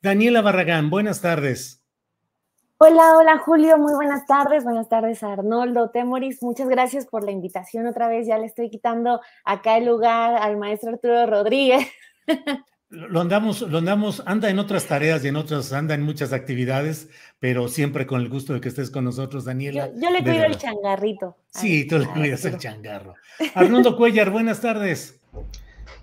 Daniela Barragán, buenas tardes. Hola, hola Julio, muy buenas tardes Arnoldo, Temoris, muchas gracias por la invitación otra vez, ya le estoy quitando acá el lugar al maestro Arturo Rodríguez. Lo andamos, anda en otras tareas y anda en muchas actividades, pero siempre con el gusto de que estés con nosotros, Daniela. Yo le de cuido el verdad. changarrito. Sí, tú le cuidas el changarro. Arnoldo Cuellar, buenas tardes.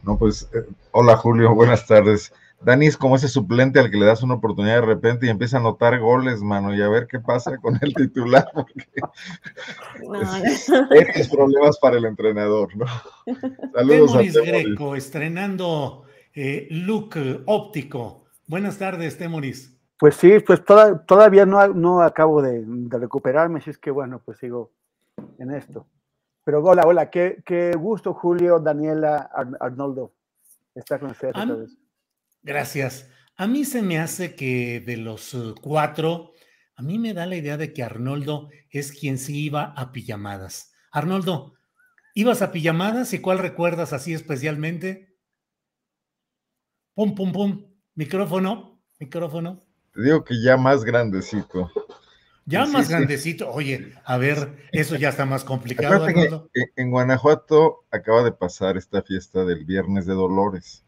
No, pues, hola Julio, buenas tardes. Dani es como ese suplente al que le das una oportunidad de repente y empieza a anotar goles, mano, y a ver qué pasa con el titular, porque serios problemas para el entrenador, ¿no? Saludos Temoris a Temoris Greco, estrenando look óptico. Buenas tardes, Temoris. Pues sí, pues todavía no acabo de recuperarme, así es que bueno, pues sigo en esto. Pero hola, qué gusto, Julio, Daniela, Arnoldo, estar con ustedes otra vez. Gracias. A mí se me hace que de los cuatro, a mí me da la idea de que Arnoldo es quien sí iba a pijamadas. Arnoldo, ¿ibas a pijamadas y cuál recuerdas así especialmente? Pum, pum, pum. Micrófono. Te digo que ya más grandecito. Ya sí, más grandecito. Oye, a ver, eso ya está más complicado, Arnoldo. En Guanajuato acaba de pasar esta fiesta del Viernes de Dolores.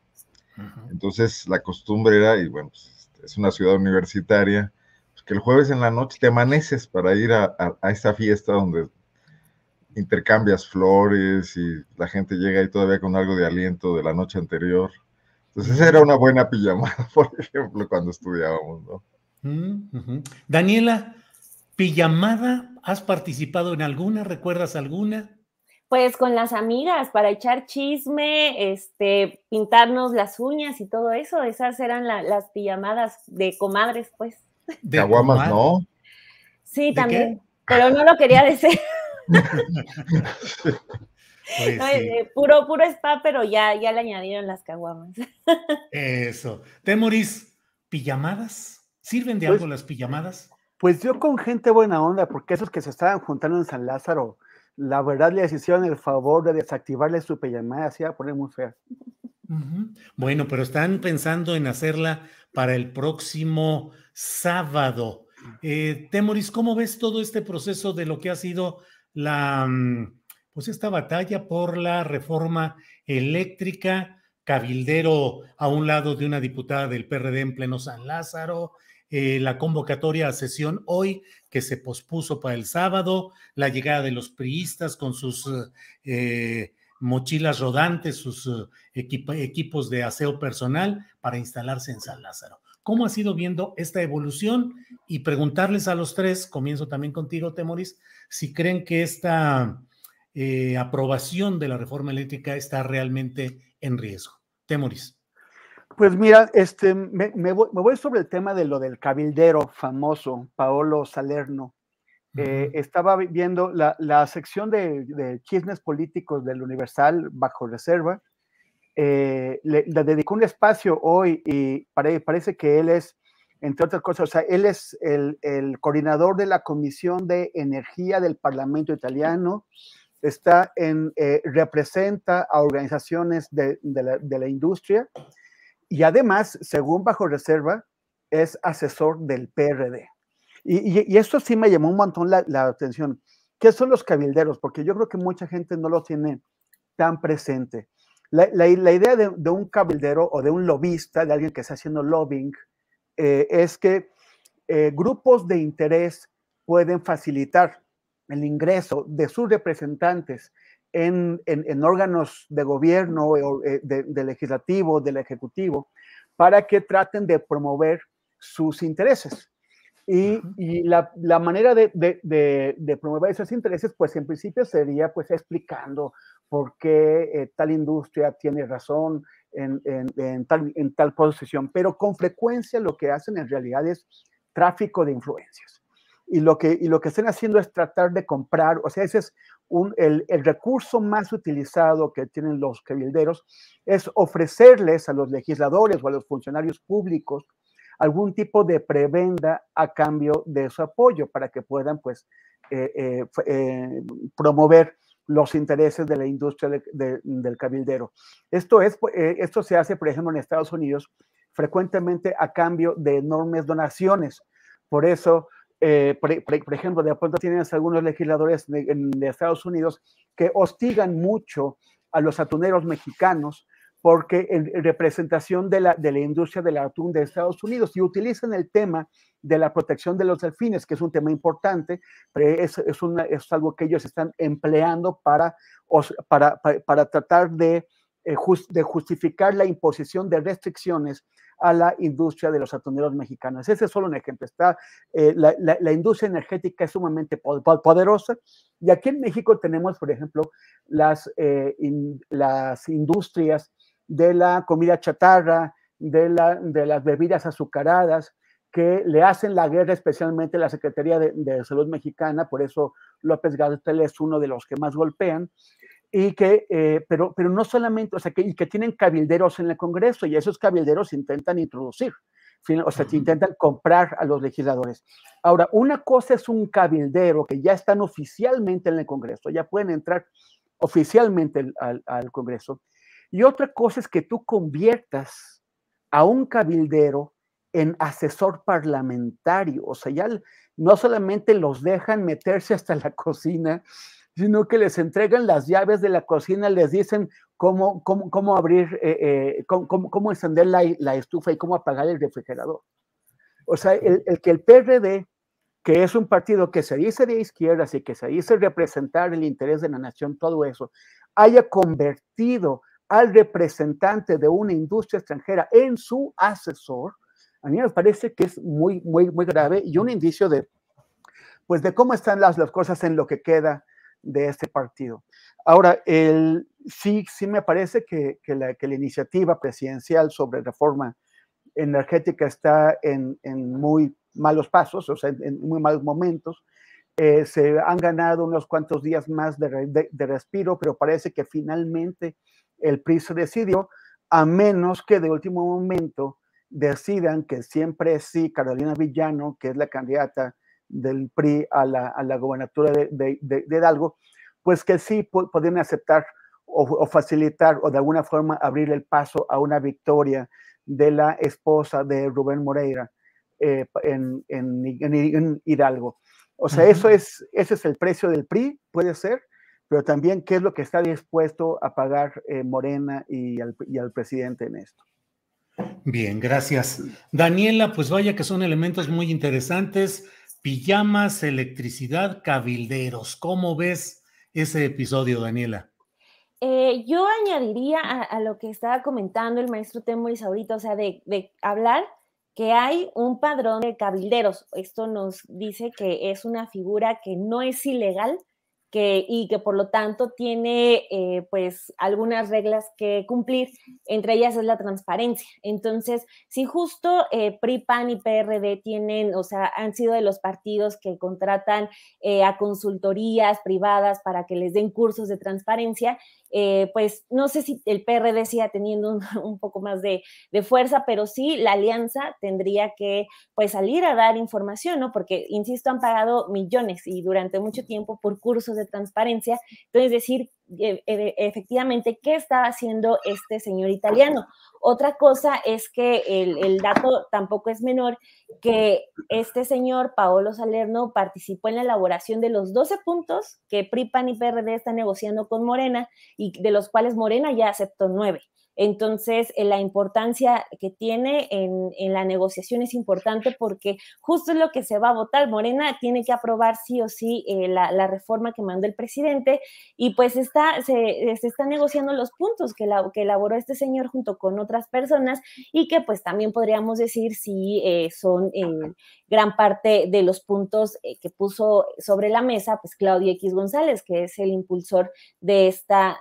Entonces la costumbre era, y bueno, pues, es una ciudad universitaria, pues, que el jueves en la noche te amaneces para ir a esta fiesta donde intercambias flores y la gente llega ahí todavía con algo de aliento de la noche anterior. Entonces esa era una buena pijamada, por ejemplo, cuando estudiábamos, ¿no? Daniela, ¿pijamada? ¿Has participado en alguna? ¿Recuerdas alguna? Pues con las amigas, para echar chisme, pintarnos las uñas y todo eso. Esas eran las pijamadas de comadres, pues. ¿De caguamas no? Sí, también. ¿Qué? Pero no lo quería decir. Pues no, sí. Puro spa, pero ya le añadieron las caguamas. Eso. Temoris, ¿pijamadas? ¿Sirven de algo las pijamadas? Pues yo con gente buena onda, porque esos que se estaban juntando en San Lázaro, la verdad les hicieron el favor de desactivarle su pijamada, así a poner muy fea. Bueno, pero están pensando en hacerla para el próximo sábado. Temoris, ¿cómo ves todo este proceso de lo que ha sido pues esta batalla por la reforma eléctrica? Cabildero a un lado de una diputada del PRD en pleno San Lázaro, la convocatoria a sesión hoy que se pospuso para el sábado, la llegada de los priistas con sus mochilas rodantes, sus equipos de aseo personal para instalarse en San Lázaro. ¿Cómo has ido viendo esta evolución? Y preguntarles a los tres, comienzo también contigo, Temoris, si creen que esta aprobación de la reforma eléctrica está realmente en riesgo. Temoris. Pues mira, me voy sobre el tema de lo del cabildero famoso, Paolo Salerno. Estaba viendo la sección de chismes políticos del Universal bajo reserva. Le dedicó un espacio hoy y parece que él es, entre otras cosas, o sea, él es el coordinador de la Comisión de Energía del Parlamento italiano, representa a organizaciones de la industria y además, según bajo reserva, es asesor del PRD. Y esto sí me llamó un montón la atención. ¿Qué son los cabilderos? Porque yo creo que mucha gente no lo tiene tan presente. La idea de un cabildero o de un lobista, de alguien que está haciendo lobbying, es que grupos de interés pueden facilitar el ingreso de sus representantes en órganos de gobierno, de legislativo, del ejecutivo, para que traten de promover sus intereses. Y la manera de promover esos intereses, pues en principio sería pues explicando por qué tal industria tiene razón en tal posición, pero con frecuencia lo que hacen en realidad es tráfico de influencias. Y lo que están haciendo es tratar de comprar, o sea, ese es el recurso más utilizado que tienen los cabilderos, es ofrecerles a los legisladores o a los funcionarios públicos algún tipo de prebenda a cambio de su apoyo para que puedan pues promover los intereses de la industria del cabildero. Esto se hace, por ejemplo, en Estados Unidos frecuentemente a cambio de enormes donaciones. Por eso, por ejemplo, de pronto tienes algunos legisladores de Estados Unidos que hostigan mucho a los atuneros mexicanos porque en representación de la industria del atún de Estados Unidos, y utilizan el tema de la protección de los delfines, que es un tema importante, pero es algo que ellos están empleando para tratar de justificar la imposición de restricciones a la industria de los atuneros mexicanos. Ese es solo un ejemplo. La industria energética es sumamente poderosa, y aquí en México tenemos, por ejemplo, las industrias de la comida chatarra, de las bebidas azucaradas, que le hacen la guerra especialmente a la Secretaría de Salud mexicana. Por eso López-Gatell es uno de los que más golpean, y pero no solamente, o sea, y que tienen cabilderos en el Congreso, y esos cabilderos intentan introducir, o sea, que intentan comprar a los legisladores. Ahora, una cosa es un cabildero que ya están oficialmente en el Congreso, ya pueden entrar oficialmente al Congreso, y otra cosa es que tú conviertas a un cabildero en asesor parlamentario. O sea, ya no solamente los dejan meterse hasta la cocina, sino que les entregan las llaves de la cocina, les dicen cómo abrir, cómo encender la estufa y cómo apagar el refrigerador. O sea, el que el PRD, que es un partido que se dice de izquierdas y que se dice representar el interés de la nación, todo eso, haya convertido al representante de una industria extranjera en su asesor, a mí me parece que es muy, muy, muy grave, y un indicio de cómo están las cosas en lo que queda de este partido. Ahora, sí me parece que la iniciativa presidencial sobre reforma energética está en muy malos pasos, o sea, en muy malos momentos. Se han ganado unos cuantos días más de respiro, pero parece que finalmente el PRI se decidió, a menos que de último momento decidan que siempre sí Carolina Villano, que es la candidata del PRI a la gobernatura de Hidalgo, pues que sí podrían aceptar o facilitar o de alguna forma abrir el paso a una victoria de la esposa de Rubén Moreira en Hidalgo. O sea, ese es el precio del PRI, puede ser, pero también qué es lo que está dispuesto a pagar Morena y al presidente en esto. Bien, gracias. Daniela, pues vaya que son elementos muy interesantes. Pijamas, electricidad, cabilderos. ¿Cómo ves ese episodio, Daniela? Yo añadiría a lo que estaba comentando el maestro Temoris ahorita, o sea, de hablar que hay un padrón de cabilderos. Esto nos dice que es una figura que no es ilegal, y que por lo tanto tiene pues algunas reglas que cumplir, entre ellas es la transparencia. Entonces, si justo PRI, PAN y PRD tienen, o sea, han sido de los partidos que contratan a consultorías privadas para que les den cursos de transparencia, pues no sé si el PRD siga teniendo un poco más de fuerza, pero sí la alianza tendría que pues salir a dar información, ¿no? Porque, insisto, han pagado millones y durante mucho tiempo por cursos de transparencia. Entonces, decir efectivamente qué estaba haciendo este señor italiano. Otra cosa es que el dato tampoco es menor, que este señor Paolo Salerno participó en la elaboración de los 12 puntos que PRI, PAN y PRD están negociando con Morena, y de los cuales Morena ya aceptó 9. Entonces, la importancia que tiene en la negociación es importante, porque justo es lo que se va a votar. Morena tiene que aprobar sí o sí la reforma que mandó el presidente, y pues se están negociando los puntos que elaboró este señor junto con otras personas, y que pues también podríamos decir si son gran parte de los puntos que puso sobre la mesa pues Claudio X González, que es el impulsor de esta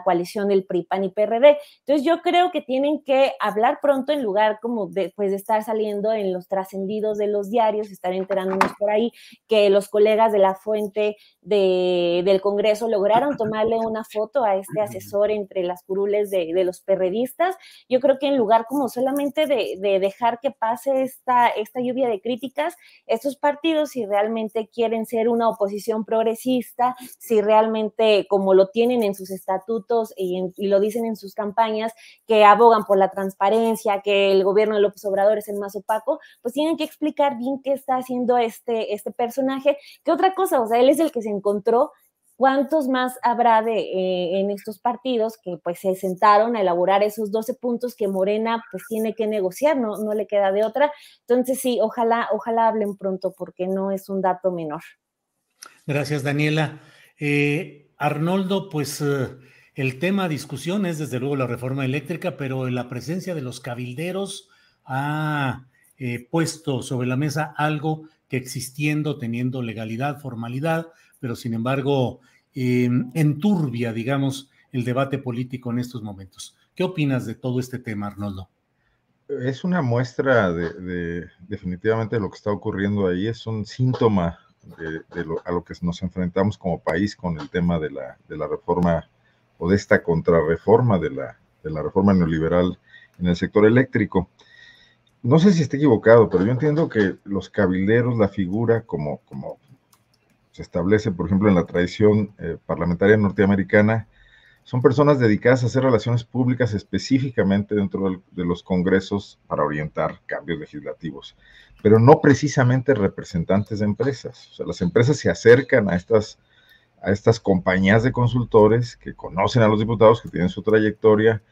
coalición del PRI, PAN y PRD. Entonces yo creo que tienen que hablar pronto, en lugar como de estar saliendo en los trascendidos de los diarios, estar enterándonos por ahí que los colegas de la fuente del Congreso lograron tomarle una foto a este asesor entre las curules de los perredistas. Yo creo que en lugar como solamente de dejar que pase esta lluvia de críticas, estos partidos, si realmente quieren ser una oposición progresista, si realmente, como lo tienen en sus estatutos y lo dicen en sus campañas, que abogan por la transparencia, que el gobierno de López Obrador es el más opaco, pues tienen que explicar bien qué está haciendo este personaje. ¿Qué otra cosa? O sea, él es el que se encontró. ¿Cuántos más habrá en estos partidos que pues se sentaron a elaborar esos 12 puntos que Morena pues tiene que negociar, no le queda de otra? Entonces sí, ojalá hablen pronto porque no es un dato menor. Gracias, Daniela. Arnoldo, pues el tema a discusión es desde luego la reforma eléctrica, pero la presencia de los cabilderos ha puesto sobre la mesa algo que existiendo, teniendo legalidad, formalidad, pero sin embargo enturbia, digamos, el debate político en estos momentos. ¿Qué opinas de todo este tema, Arnoldo? Es una muestra definitivamente de lo que está ocurriendo ahí, es un síntoma a lo que nos enfrentamos como país con el tema de la reforma o de esta contrarreforma de la reforma neoliberal en el sector eléctrico. No sé si esté equivocado, pero yo entiendo que los cabilderos, la figura como se establece, por ejemplo, en la tradición parlamentaria norteamericana, son personas dedicadas a hacer relaciones públicas específicamente dentro de los congresos para orientar cambios legislativos, pero no precisamente representantes de empresas. O sea, las empresas se acercan a estas compañías de consultores que conocen a los diputados, que tienen su trayectoria,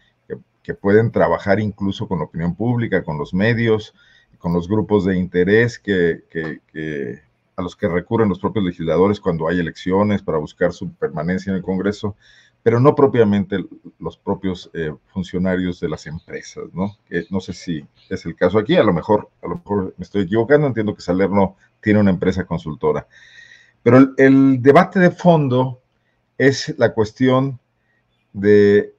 que pueden trabajar incluso con la opinión pública, con los medios, con los grupos de interés a los que recurren los propios legisladores cuando hay elecciones para buscar su permanencia en el Congreso, pero no propiamente los propios funcionarios de las empresas, ¿no? Que no sé si es el caso aquí, a lo mejor me estoy equivocando, entiendo que Salerno tiene una empresa consultora. Pero el debate de fondo es la cuestión de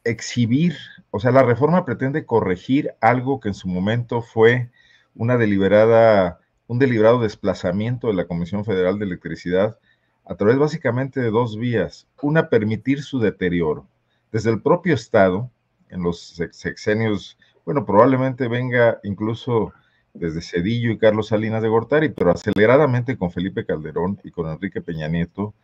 exhibir, o sea, la reforma pretende corregir algo que en su momento fue un deliberado desplazamiento de la Comisión Federal de Electricidad a través básicamente de dos vías. Una, permitir su deterioro. Desde el propio Estado, en los sexenios, bueno, probablemente venga incluso desde Zedillo y Carlos Salinas de Gortari, pero aceleradamente con Felipe Calderón y con Enrique Peña Nieto,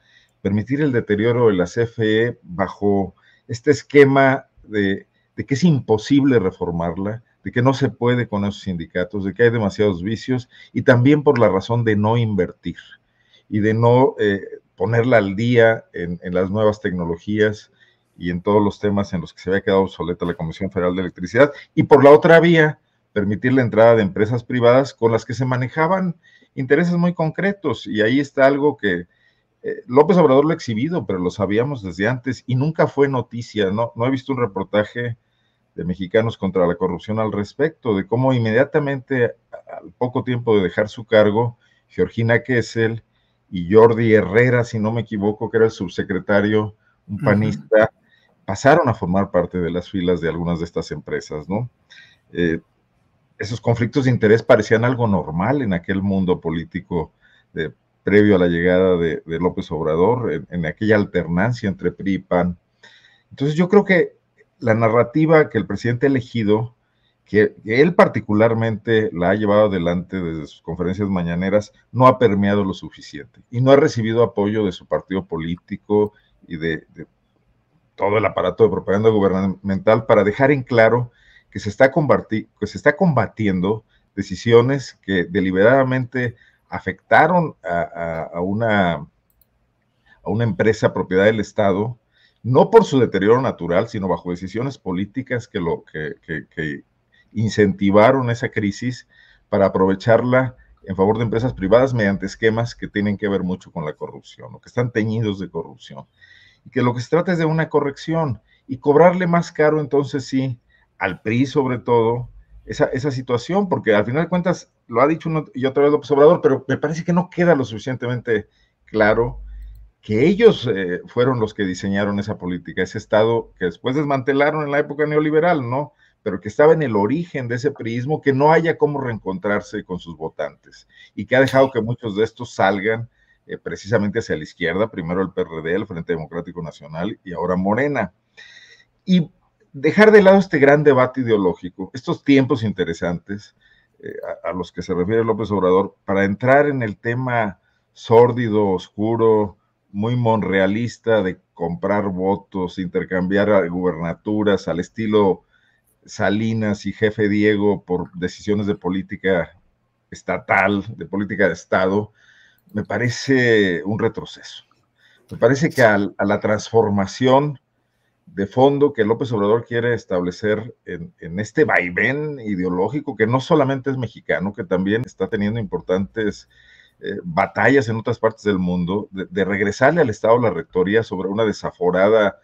permitir el deterioro de la CFE bajo este esquema de que es imposible reformarla, de que no se puede con esos sindicatos, de que hay demasiados vicios, y también por la razón de no invertir y de no ponerla al día en las nuevas tecnologías y en todos los temas en los que se había quedado obsoleta la Comisión Federal de Electricidad, y por la otra vía, permitir la entrada de empresas privadas con las que se manejaban intereses muy concretos, y ahí está algo que López Obrador lo ha exhibido, pero lo sabíamos desde antes y nunca fue noticia. No he visto un reportaje de Mexicanos contra la Corrupción al respecto, de cómo inmediatamente, al poco tiempo de dejar su cargo, Georgina Kessel y Jordi Herrera, si no me equivoco, que era el subsecretario, un panista, pasaron a formar parte de las filas de algunas de estas empresas, ¿no? Esos conflictos de interés parecían algo normal en aquel mundo político previo a la llegada de López Obrador, en aquella alternancia entre PRI y PAN. Entonces yo creo que la narrativa que el presidente ha elegido, que él particularmente la ha llevado adelante desde sus conferencias mañaneras, no ha permeado lo suficiente y no ha recibido apoyo de su partido político y de todo el aparato de propaganda gubernamental para dejar en claro que se está combatiendo decisiones que deliberadamente afectaron a una empresa propiedad del Estado, no por su deterioro natural, sino bajo decisiones políticas que incentivaron esa crisis para aprovecharla en favor de empresas privadas mediante esquemas que tienen que ver mucho con la corrupción, o que están teñidos de corrupción. Y que lo que se trata es de una corrección y cobrarle más caro, entonces sí, al PRI sobre todo, esa situación, porque al final de cuentas lo ha dicho uno y otra vez López Obrador, pero me parece que no queda lo suficientemente claro que ellos fueron los que diseñaron esa política, ese Estado que después desmantelaron en la época neoliberal, ¿no? Pero que estaba en el origen de ese priismo, que no haya cómo reencontrarse con sus votantes y que ha dejado que muchos de estos salgan precisamente hacia la izquierda, primero el PRD, el Frente Democrático Nacional, y ahora Morena. Y dejar de lado este gran debate ideológico, estos tiempos interesantes, a los que se refiere López Obrador, para entrar en el tema sórdido, oscuro, muy monrealista de comprar votos, intercambiar gubernaturas al estilo Salinas y jefe Diego por decisiones de política estatal, de política de Estado, me parece un retroceso. Me parece que a la transformación de fondo que López Obrador quiere establecer en este vaivén ideológico que no solamente es mexicano, que también está teniendo importantes batallas en otras partes del mundo, de regresarle al Estado la rectoría sobre una desaforada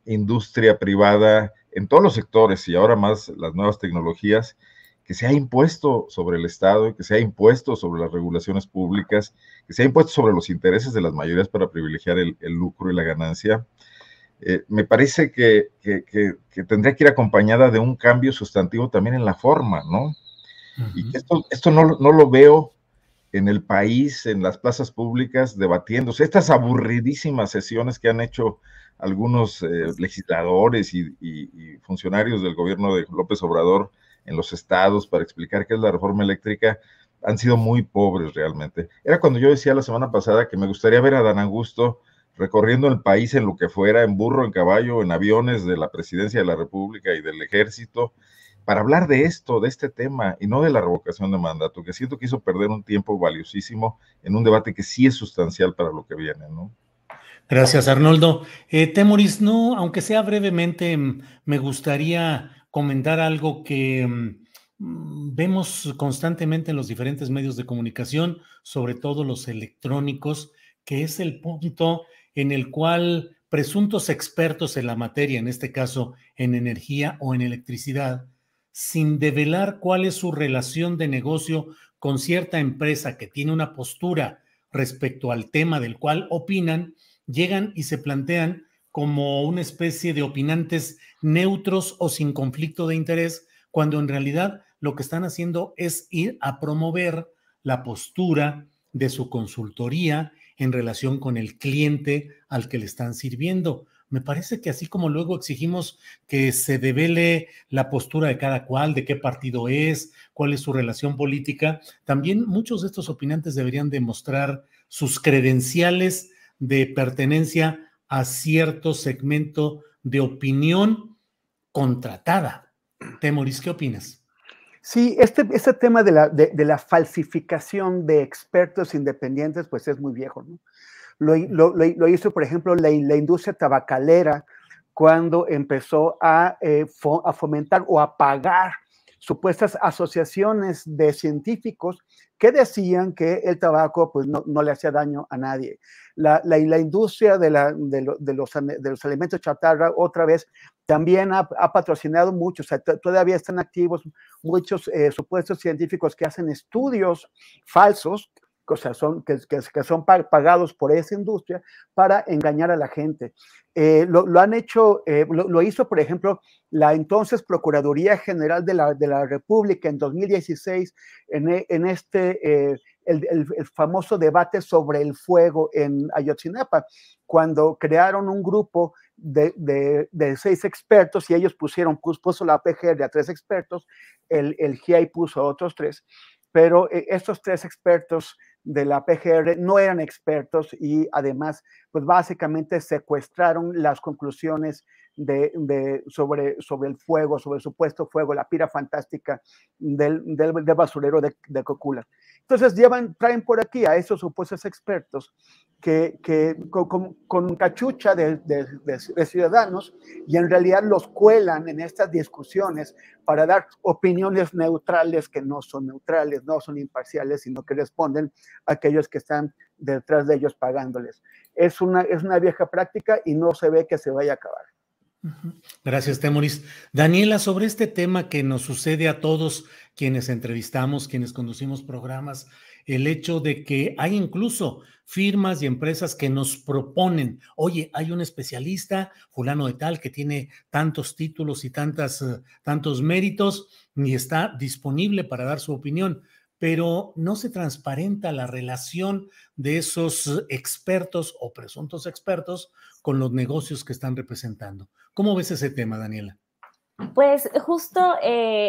industria privada en todos los sectores y ahora más las nuevas tecnologías, que se ha impuesto sobre el Estado, que se ha impuesto sobre las regulaciones públicas, que se ha impuesto sobre los intereses de las mayorías para privilegiar el lucro y la ganancia. Me parece que tendría que ir acompañada de un cambio sustantivo también en la forma, ¿no? Y que esto no lo veo en el país, en las plazas públicas, debatiéndose. Estas aburridísimas sesiones que han hecho algunos legisladores y funcionarios del gobierno de López Obrador en los estados para explicar qué es la reforma eléctrica, han sido muy pobres realmente. Era cuando yo decía la semana pasada que me gustaría ver a Dan Augusto recorriendo el país en lo que fuera, en burro, en caballo, en aviones de la presidencia de la República y del ejército, para hablar de esto, de este tema, y no de la revocación de mandato, que siento que hizo perder un tiempo valiosísimo en un debate que sí es sustancial para lo que viene, ¿no? Gracias, Arnoldo. Temoris, no, aunque sea brevemente, me gustaría comentar algo que vemos constantemente en los diferentes medios de comunicación, sobre todo los electrónicos, que es el punto en el cual presuntos expertos en la materia, en este caso en energía o en electricidad, sin develar cuál es su relación de negocio con cierta empresa que tiene una postura respecto al tema del cual opinan, llegan y se plantean como una especie de opinantes neutros o sin conflicto de interés, cuando en realidad lo que están haciendo es ir a promover la postura de su consultoría en relación con el cliente al que le están sirviendo. Me parece que así como luego exigimos que se devele la postura de cada cual, de qué partido es, cuál es su relación política, también muchos de estos opinantes deberían demostrar sus credenciales de pertenencia a cierto segmento de opinión contratada. Temoris, ¿qué opinas? Sí, este tema de la falsificación de expertos independientes, pues es muy viejo, ¿no? Lo hizo, por ejemplo, la industria tabacalera cuando empezó a fomentar o a pagar supuestas asociaciones de científicos que decían que el tabaco pues, no le hacía daño a nadie. La industria de los alimentos chatarra, otra vez, también ha patrocinado mucho, o sea, todavía están activos muchos supuestos científicos que hacen estudios falsos, o sea, que son pagados por esa industria para engañar a la gente. Lo han hecho, lo hizo, por ejemplo, la entonces Procuraduría General de la República en 2016, el famoso debate sobre el fuego en Ayotzinapa, cuando crearon un grupo de 6 expertos y ellos puso la PGR a 3 expertos, el GIEI puso a otros 3, pero estos 3 expertos de la PGR no eran expertos y además, pues básicamente secuestraron las conclusiones sobre el fuego, sobre el supuesto fuego, la pira fantástica del basurero de Cocula. Entonces traen por aquí a esos supuestos expertos que con cachucha de ciudadanos y en realidad los cuelan en estas discusiones para dar opiniones neutrales que no son neutrales, no son imparciales, sino que responden a aquellos que están detrás de ellos pagándoles. Es una vieja práctica y no se ve que se vaya a acabar. Gracias, Temoris. Daniela, sobre este tema que nos sucede a todos quienes entrevistamos, quienes conducimos programas, el hecho de que hay incluso firmas y empresas que nos proponen, oye, hay un especialista, fulano de tal, que tiene tantos títulos y tantos méritos y está disponible para dar su opinión, pero no se transparenta la relación de esos expertos o presuntos expertos con los negocios que están representando. ¿Cómo ves ese tema, Daniela? Pues justo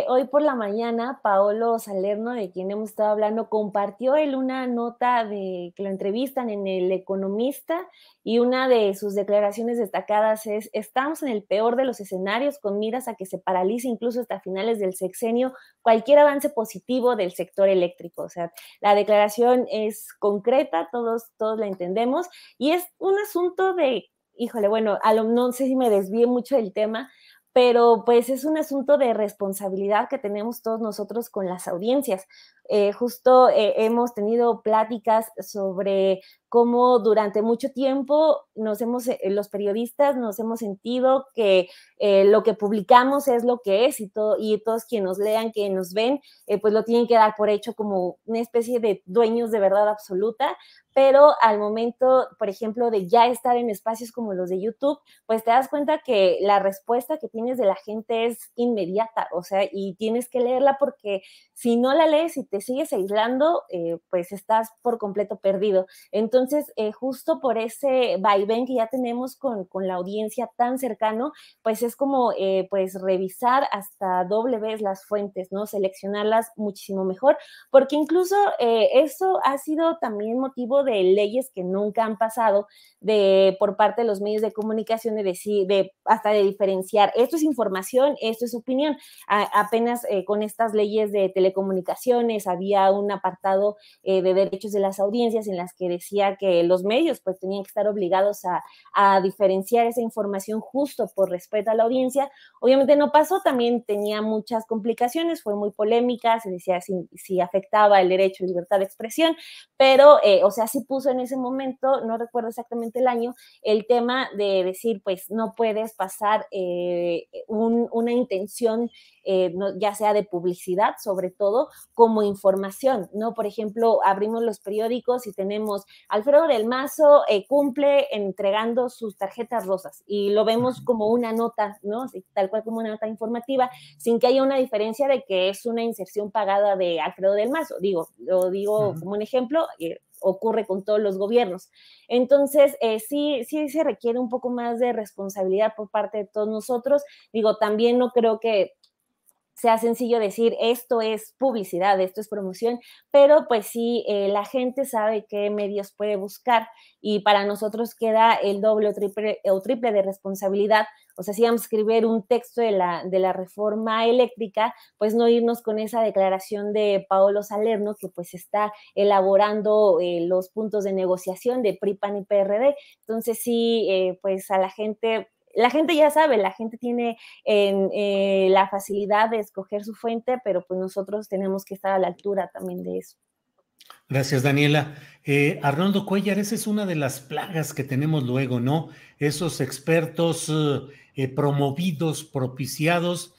hoy por la mañana, Paolo Salerno, de quien hemos estado hablando, compartió él una nota de que lo entrevistan en El Economista, y una de sus declaraciones destacadas es: estamos en el peor de los escenarios, con miras a que se paralice incluso hasta finales del sexenio cualquier avance positivo del sector eléctrico. O sea, la declaración es concreta, todos la entendemos, y es un asunto de, híjole, bueno, no sé si me desvíe mucho del tema, pero pues es un asunto de responsabilidad que tenemos todos nosotros con las audiencias. Justo hemos tenido pláticas sobre cómo durante mucho tiempo los periodistas nos hemos sentido que lo que publicamos es lo que es, y todos quienes nos lean, quienes nos ven, pues lo tienen que dar por hecho como una especie de dueños de verdad absoluta. Pero al momento, por ejemplo, de ya estar en espacios como los de YouTube, pues te das cuenta que la respuesta que tienes de la gente es inmediata, o sea, y tienes que leerla, porque si no la lees y te sigues aislando, pues estás por completo perdido. Entonces, justo por ese vaivén que ya tenemos con la audiencia tan cercano, pues es como pues revisar hasta doble vez las fuentes, ¿no? Seleccionarlas muchísimo mejor, porque incluso eso ha sido también motivo de leyes que nunca han pasado por parte de los medios de comunicación, hasta de diferenciar: esto es información, esto es opinión. Apenas con estas leyes de telecomunicaciones había un apartado de derechos de las audiencias en las que decía que los medios pues tenían que estar obligados a diferenciar esa información justo por respeto a la audiencia. Obviamente no pasó, también tenía muchas complicaciones, fue muy polémica, se decía si afectaba el derecho a libertad de expresión, pero, o sea, sí puso en ese momento, no recuerdo exactamente el año, el tema de decir, pues no puedes pasar una intención, ya sea de publicidad, sobre todo, como información, ¿no? Por ejemplo, abrimos los periódicos y tenemos: Alfredo del Mazo cumple entregando sus tarjetas rosas, y lo vemos como una nota, ¿no? Tal cual, como una nota informativa, sin que haya una diferencia de que es una inserción pagada de Alfredo del Mazo. Lo digo como un ejemplo, ocurre con todos los gobiernos. Entonces, sí se requiere un poco más de responsabilidad por parte de todos nosotros. También no creo que sea sencillo decir esto es publicidad, esto es promoción, pero pues sí, la gente sabe qué medios puede buscar, y para nosotros queda el doble o triple de responsabilidad. O sea, si vamos a escribir un texto de la reforma eléctrica, pues no irnos con esa declaración de Paolo Salerno, que pues está elaborando los puntos de negociación de PRI, PAN y PRD. Entonces sí, pues a la gente ya sabe, la gente tiene la facilidad de escoger su fuente, pero pues nosotros tenemos que estar a la altura también de eso. Gracias, Daniela. Arnoldo Cuellar, esa es una de las plagas que tenemos luego, ¿no? Esos expertos promovidos, propiciados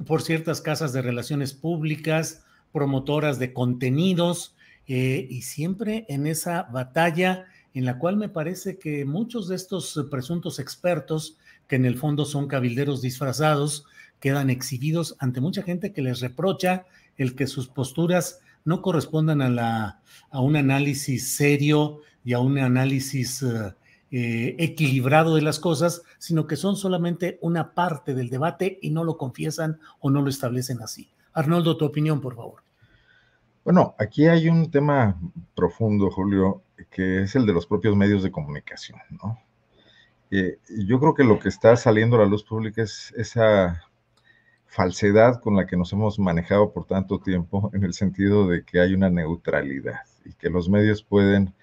por ciertas casas de relaciones públicas, promotoras de contenidos, y siempre en esa batalla en la cual me parece que muchos de estos presuntos expertos, que en el fondo son cabilderos disfrazados, quedan exhibidos ante mucha gente que les reprocha el que sus posturas no correspondan a un análisis serio y a un análisis equilibrado de las cosas, sino que son solamente una parte del debate y no lo confiesan o no lo establecen así. Arnoldo, tu opinión, por favor. Bueno, aquí hay un tema profundo, Julio, que es el de los propios medios de comunicación, ¿no? Yo creo que lo que está saliendo a la luz pública es esa falsedad con la que nos hemos manejado por tanto tiempo, en el sentido de que hay una neutralidad y que los medios pueden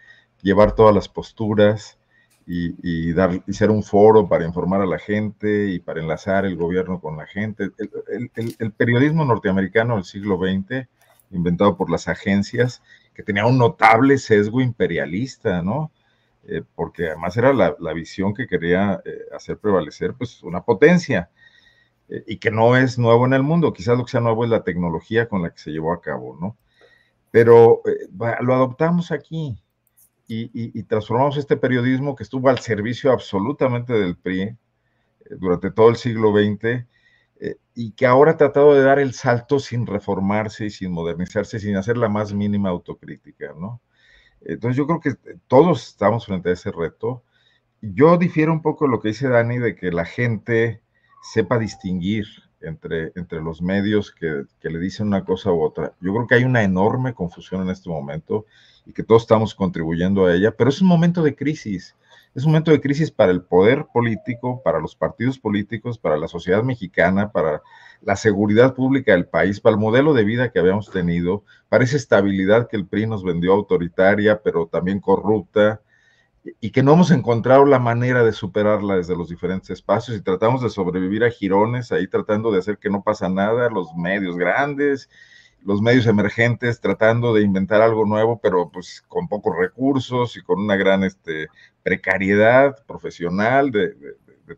llevar todas las posturas y ser un foro para informar a la gente y para enlazar el gobierno con la gente. El periodismo norteamericano del siglo XX, inventado por las agencias, que tenía un notable sesgo imperialista, ¿no? Porque además era la visión que quería hacer prevalecer pues una potencia, y que no es nuevo en el mundo. Quizás lo que sea nuevo es la tecnología con la que se llevó a cabo, ¿no? Pero lo adoptamos aquí y transformamos este periodismo que estuvo al servicio absolutamente del PRI durante todo el siglo XX, y que ahora ha tratado de dar el salto sin reformarse y sin modernizarse, sin hacer la más mínima autocrítica, ¿no? Entonces yo creo que todos estamos frente a ese reto. Yo difiero un poco de lo que dice Dani, de que la gente sepa distinguir entre los medios que le dicen una cosa u otra. Yo creo que hay una enorme confusión en este momento y que todos estamos contribuyendo a ella, pero es un momento de crisis. Es un momento de crisis para el poder político, para los partidos políticos, para la sociedad mexicana, para la seguridad pública del país, para el modelo de vida que habíamos tenido, para esa estabilidad que el PRI nos vendió autoritaria, pero también corrupta, y que no hemos encontrado la manera de superarla desde los diferentes espacios y tratamos de sobrevivir a jirones, ahí tratando de hacer que no pasa nada, los medios grandes, los medios emergentes, tratando de inventar algo nuevo, pero pues con pocos recursos y con una gran precariedad profesional de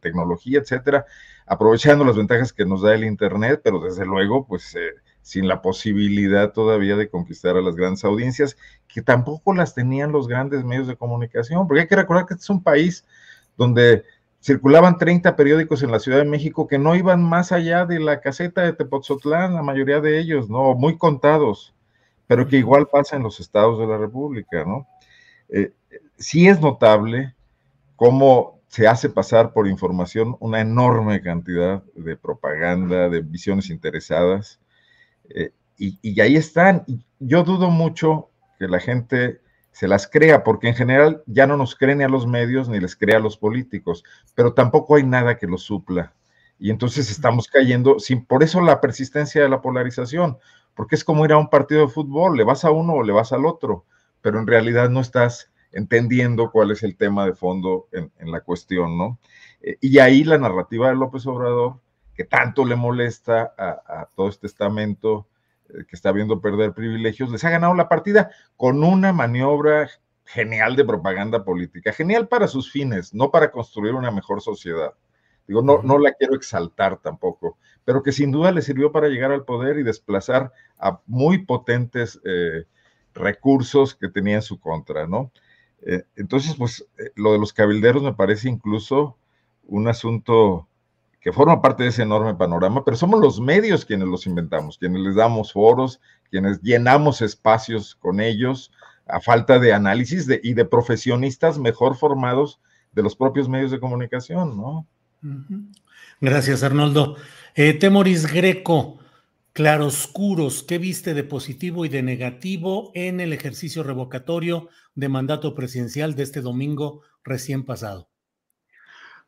tecnología, etcétera, aprovechando las ventajas que nos da el Internet, pero desde luego, pues sin la posibilidad todavía de conquistar a las grandes audiencias, que tampoco las tenían los grandes medios de comunicación, porque hay que recordar que este es un país donde circulaban 30 periódicos en la Ciudad de México que no iban más allá de la caseta de Tepoztlán, la mayoría de ellos, ¿no? Muy contados, pero que igual pasa en los estados de la República, ¿no? Sí es notable cómo se hace pasar por información una enorme cantidad de propaganda, de visiones interesadas, y ahí están. Yo dudo mucho que la gente se las crea, porque en general ya no nos creen ni a los medios ni les cree a los políticos, pero tampoco hay nada que los supla. Y entonces estamos cayendo, por eso la persistencia de la polarización, porque es como ir a un partido de fútbol, le vas a uno o le vas al otro, pero en realidad no estás entendiendo cuál es el tema de fondo en la cuestión, ¿no? Y ahí la narrativa de López Obrador, que tanto le molesta a todo este estamento que está viendo perder privilegios, les ha ganado la partida con una maniobra genial de propaganda política, genial para sus fines, no para construir una mejor sociedad. Digo, no la quiero exaltar tampoco, pero que sin duda le sirvió para llegar al poder y desplazar a muy potentes recursos que tenía en su contra, ¿no? Entonces, pues, lo de los cabilderos me parece incluso un asunto que forma parte de ese enorme panorama, pero somos los medios quienes los inventamos, quienes les damos foros, quienes llenamos espacios con ellos, a falta de análisis y de profesionistas mejor formados de los propios medios de comunicación, ¿no? Gracias, Arnoldo. Temoris Greco, claroscuros, ¿qué viste de positivo y de negativo en el ejercicio revocatorio de mandato presidencial de este domingo recién pasado?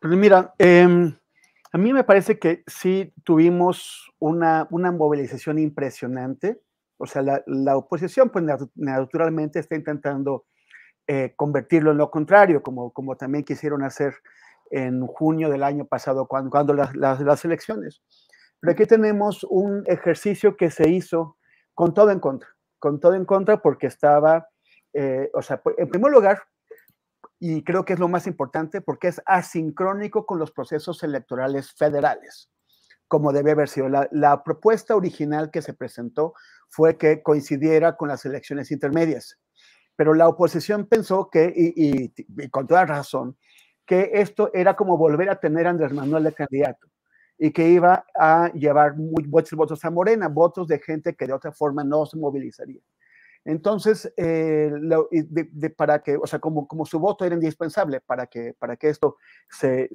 Pues mira, a mí me parece que sí tuvimos una movilización impresionante. O sea, la oposición, pues naturalmente está intentando convertirlo en lo contrario, como también quisieron hacer en junio del año pasado, cuando las elecciones. Pero aquí tenemos un ejercicio que se hizo con todo en contra, porque estaba, o sea, en primer lugar, y creo que es lo más importante, porque es asincrónico con los procesos electorales federales, como debe haber sido. La propuesta original que se presentó fue que coincidiera con las elecciones intermedias, pero la oposición pensó que, y con toda razón, que esto era como volver a tener a Andrés Manuel de candidato y que iba a llevar muchos votos a Morena, votos de gente que de otra forma no se movilizaría. Entonces, para que, o sea, como su voto era indispensable para que esto se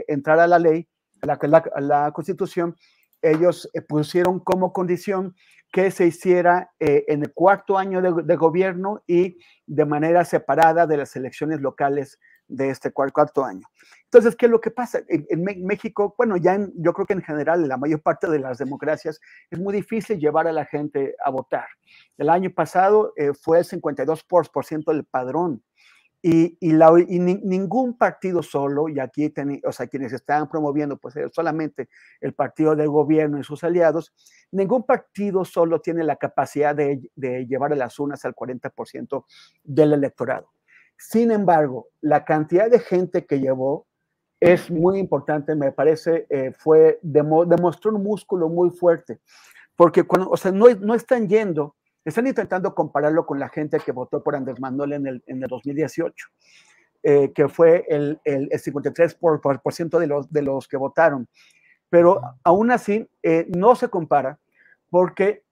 entrara a la ley, a la Constitución, ellos pusieron como condición que se hiciera en el cuarto año de gobierno y de manera separada de las elecciones locales de este cuarto año. Entonces, ¿qué es lo que pasa? En México, bueno, yo creo que en general, en la mayor parte de las democracias, es muy difícil llevar a la gente a votar. El año pasado fue el 52% del padrón. Y ningún partido solo, y aquí o sea, quienes estaban promoviendo pues solamente el partido del gobierno y sus aliados, ningún partido solo tiene la capacidad de llevar a las urnas al 40% del electorado. Sin embargo, la cantidad de gente que llevó es muy importante, me parece, demostró un músculo muy fuerte, porque o sea, no están yendo. Están intentando compararlo con la gente que votó por Andrés Manuel en el 2018, que fue el 53% de los que votaron. Pero aún así, no se compara, porque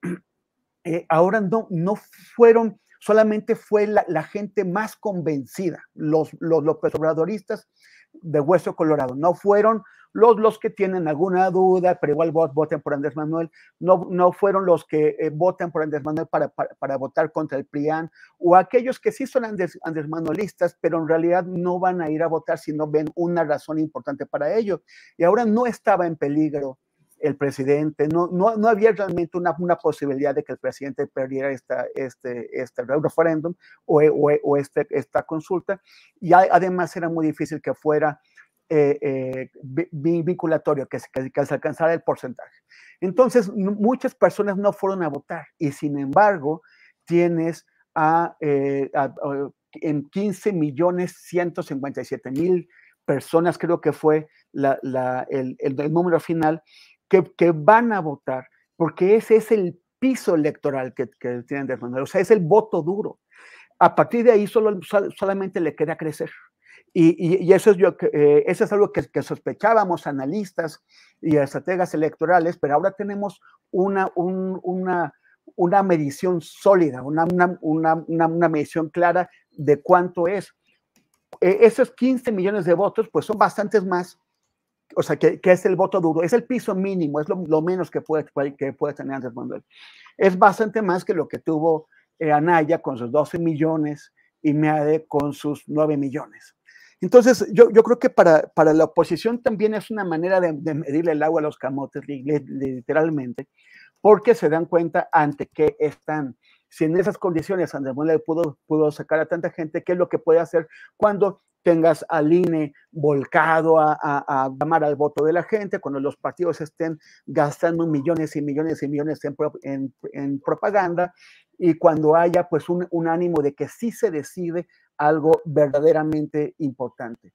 ahora no fueron, solamente fue la gente más convencida. Los López Obradoristas de hueso colorado. No fueron los que tienen alguna duda, pero igual voten por Andrés Manuel. No fueron los que voten por Andrés Manuel para votar contra el PRIAN, o aquellos que sí son Andrés Manuelistas, pero en realidad no van a ir a votar si no ven una razón importante para ello. Y ahora no estaba en peligro el presidente, no había realmente una posibilidad de que el presidente perdiera este referéndum o esta consulta, y además era muy difícil que fuera vinculatorio, que se alcanzara el porcentaje. Entonces, muchas personas no fueron a votar, y sin embargo, tienes en 15.157.000 personas, creo que fue el número final, que van a votar, porque ese es el piso electoral que tienen Andrés Manuel, o sea, es el voto duro. A partir de ahí solamente le queda crecer. Y eso es algo que sospechábamos analistas y estrategas electorales, pero ahora tenemos una medición sólida, una medición clara de cuánto es. Esos 15 millones de votos, pues son bastantes más, o sea, que es el voto duro, es el piso mínimo, es lo menos que puede tener Andrés Manuel. Es bastante más que lo que tuvo Anaya con sus 12 millones y Meade con sus 9 millones. Entonces, yo creo que para la oposición también es una manera de medirle el agua a los camotes, literalmente, porque se dan cuenta ante qué están. Si en esas condiciones Andrés Manuel pudo sacar a tanta gente, ¿qué es lo que puede hacer cuando tengas al INE volcado a llamar al voto de la gente, cuando los partidos estén gastando millones y millones y millones en propaganda, y cuando haya pues un ánimo de que sí se decide algo verdaderamente importante?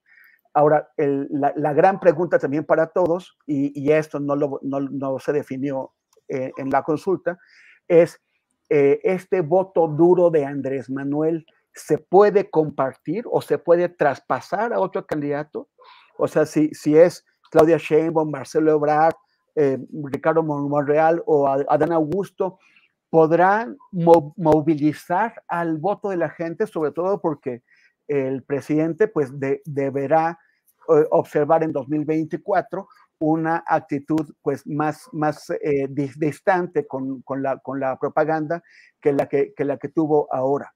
Ahora, la gran pregunta también para todos, y esto no se definió en la consulta, es este voto duro de Andrés Manuel, ¿se puede compartir o se puede traspasar a otro candidato? O sea, si es Claudia Sheinbaum, Marcelo Ebrard, Ricardo Monreal o Adán Augusto, ¿podrán movilizar al voto de la gente? Sobre todo porque el presidente pues deberá observar en 2024 una actitud pues más distante con la propaganda que la que tuvo ahora.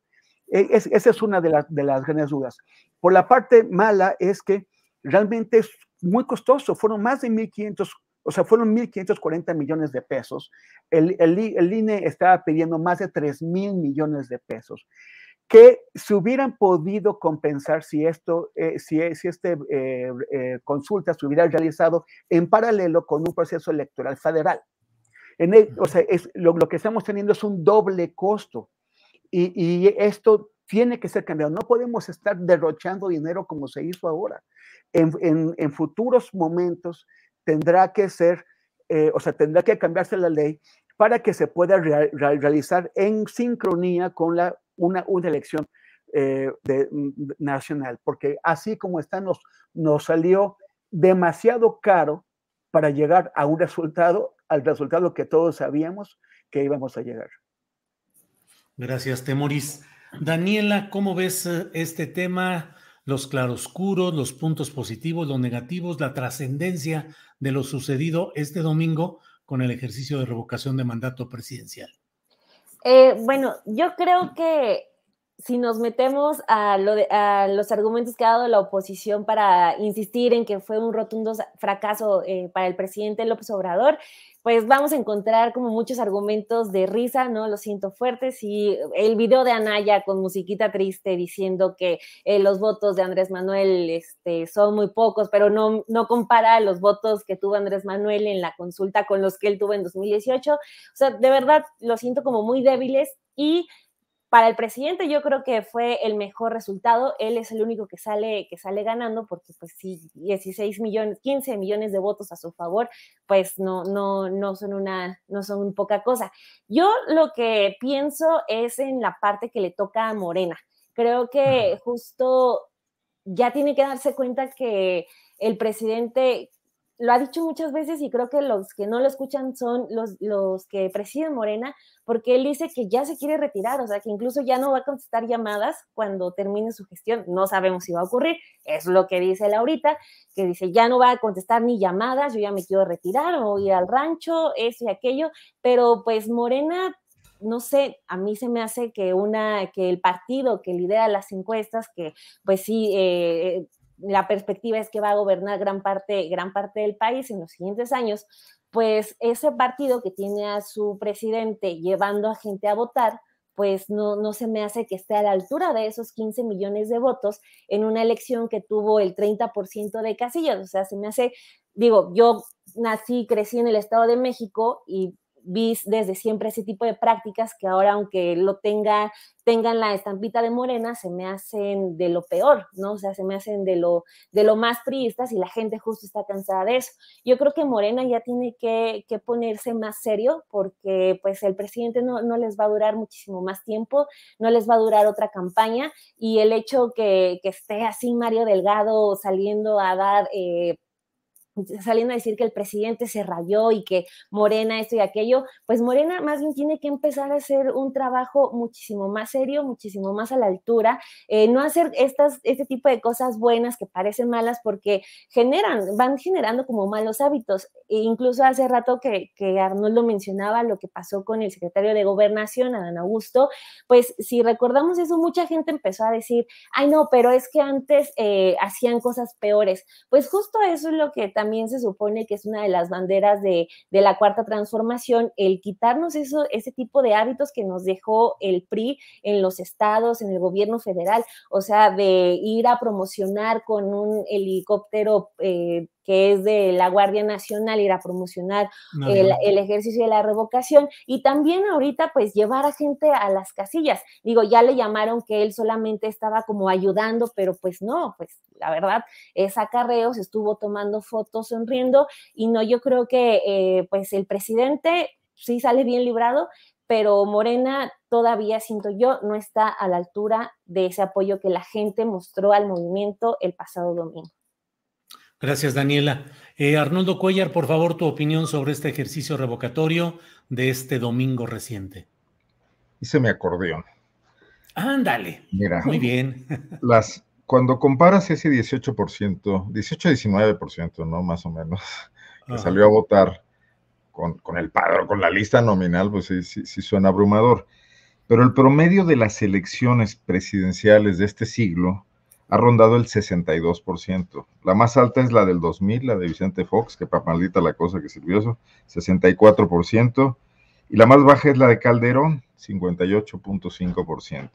Esa es una de las grandes dudas. Por la parte mala es que realmente es muy costoso, fueron más de 1.500, o sea, fueron 1.540 millones de pesos. El INE estaba pidiendo más de 3.000 millones de pesos, que se hubieran podido compensar si consulta se hubiera realizado en paralelo con un proceso electoral federal. O sea, lo que estamos teniendo es un doble costo, y esto tiene que ser cambiado. No podemos estar derrochando dinero como se hizo ahora. En futuros momentos tendrá que ser, tendrá que cambiarse la ley para que se pueda realizar en sincronía con una elección nacional, porque así como está, nos salió demasiado caro para llegar a al resultado que todos sabíamos que íbamos a llegar. Gracias, Temoris. Daniela, ¿cómo ves este tema? Los claroscuros, los puntos positivos, los negativos, la trascendencia de lo sucedido este domingo con el ejercicio de revocación de mandato presidencial. Bueno, yo creo que si nos metemos a los argumentos que ha dado la oposición para insistir en que fue un rotundo fracaso para el presidente López Obrador, pues vamos a encontrar como muchos argumentos de risa, ¿no? Lo siento fuertes, y el video de Anaya con musiquita triste diciendo que los votos de Andrés Manuel son muy pocos, pero no compara los votos que tuvo Andrés Manuel en la consulta con los que él tuvo en 2018. O sea, de verdad, lo siento como muy débiles, y para el presidente yo creo que fue el mejor resultado. Él es el único que sale ganando, porque pues sí, 16 millones, 15 millones de votos a su favor, pues no son poca cosa. Yo lo que pienso es en la parte que le toca a Morena. Creo que justo ya tiene que darse cuenta que el presidente lo ha dicho muchas veces y creo que los que no lo escuchan son los que presiden Morena, porque él dice que ya se quiere retirar, o sea, que incluso ya no va a contestar llamadas cuando termine su gestión. No sabemos si va a ocurrir, es lo que dice él ahorita, que dice ya no va a contestar ni llamadas, yo ya me quiero retirar o ir al rancho, eso y aquello, pero pues Morena, no sé, a mí se me hace que el partido que lidera las encuestas, que pues sí, la perspectiva es que va a gobernar gran parte del país en los siguientes años, pues ese partido que tiene a su presidente llevando a gente a votar, pues no se me hace que esté a la altura de esos 15 millones de votos en una elección que tuvo el 30% de casillas. O sea, se me hace, digo, yo nací, crecí en el Estado de México y vi desde siempre ese tipo de prácticas que ahora, aunque tengan la estampita de Morena, se me hacen de lo peor, ¿no? O sea, se me hacen de lo más priistas y la gente justo está cansada de eso. Yo creo que Morena ya tiene que ponerse más serio porque pues el presidente no les va a durar muchísimo más tiempo, no les va a durar otra campaña y el hecho que esté así Mario Delgado saliendo a decir que el presidente se rayó y que Morena esto y aquello, pues Morena más bien tiene que empezar a hacer un trabajo muchísimo más serio, muchísimo más a la altura, no hacer este tipo de cosas buenas que parecen malas porque van generando como malos hábitos. E incluso hace rato que Arnoldo mencionaba lo que pasó con el secretario de Gobernación, Adán Augusto, pues si recordamos eso, mucha gente empezó a decir, ay no, pero es que antes hacían cosas peores. Pues justo eso es lo que también se supone que es una de las banderas de la Cuarta Transformación, el quitarnos ese tipo de hábitos que nos dejó el PRI en los estados, en el gobierno federal, o sea, de ir a promocionar con un helicóptero que es de la Guardia Nacional, ir a promocionar el ejercicio de la revocación y también ahorita pues llevar a gente a las casillas. Digo, ya le llamaron que él solamente estaba como ayudando, pero pues no, pues la verdad es acarreos, estuvo tomando fotos sonriendo y no, yo creo que pues el presidente sí sale bien librado, pero Morena todavía, siento yo, no está a la altura de ese apoyo que la gente mostró al movimiento el pasado domingo. Gracias, Daniela. Arnoldo Cuellar, por favor, tu opinión sobre este ejercicio revocatorio de este domingo reciente. Hice mi acordeón. Ándale. Mira, muy bien. Cuando comparas ese 18%, 18-19%, ¿no? Más o menos, que salió a votar con el padrón, con la lista nominal, pues sí suena abrumador. Pero el promedio de las elecciones presidenciales de este siglo ha rondado el 62%. La más alta es la del 2000, la de Vicente Fox, que para maldita la cosa que sirvió eso, 64%. Y la más baja es la de Calderón, 58.5%.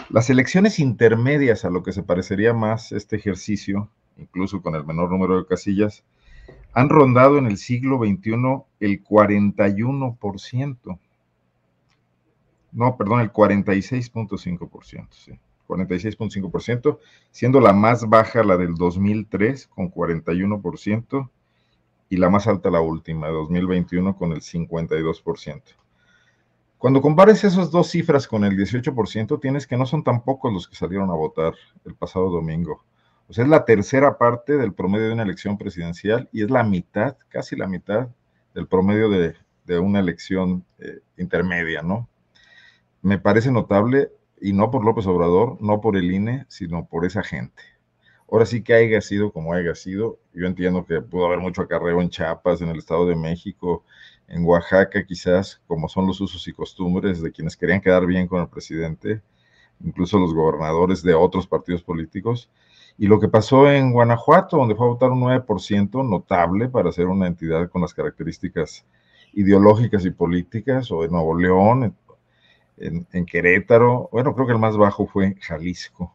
Las elecciones intermedias, a lo que se parecería más este ejercicio, incluso con el menor número de casillas, han rondado en el siglo XXI el 41%. No, perdón, el 46.5%, sí. 46.5%, siendo la más baja la del 2003 con 41% y la más alta la última, de 2021 con el 52%. Cuando compares esas dos cifras con el 18%, tienes que no son tan pocos los que salieron a votar el pasado domingo. O sea, es la tercera parte del promedio de una elección presidencial y es la mitad, casi la mitad del promedio de una elección intermedia, ¿no? Me parece notable, y no por López Obrador, no por el INE, sino por esa gente. Ahora sí que haya sido como haya sido, yo entiendo que pudo haber mucho acarreo en Chiapas, en el Estado de México, en Oaxaca quizás, como son los usos y costumbres de quienes querían quedar bien con el presidente, incluso los gobernadores de otros partidos políticos, y lo que pasó en Guanajuato, donde fue a votar un 9%, notable para ser una entidad con las características ideológicas y políticas, o en Nuevo León, en Querétaro, bueno, creo que el más bajo fue Jalisco,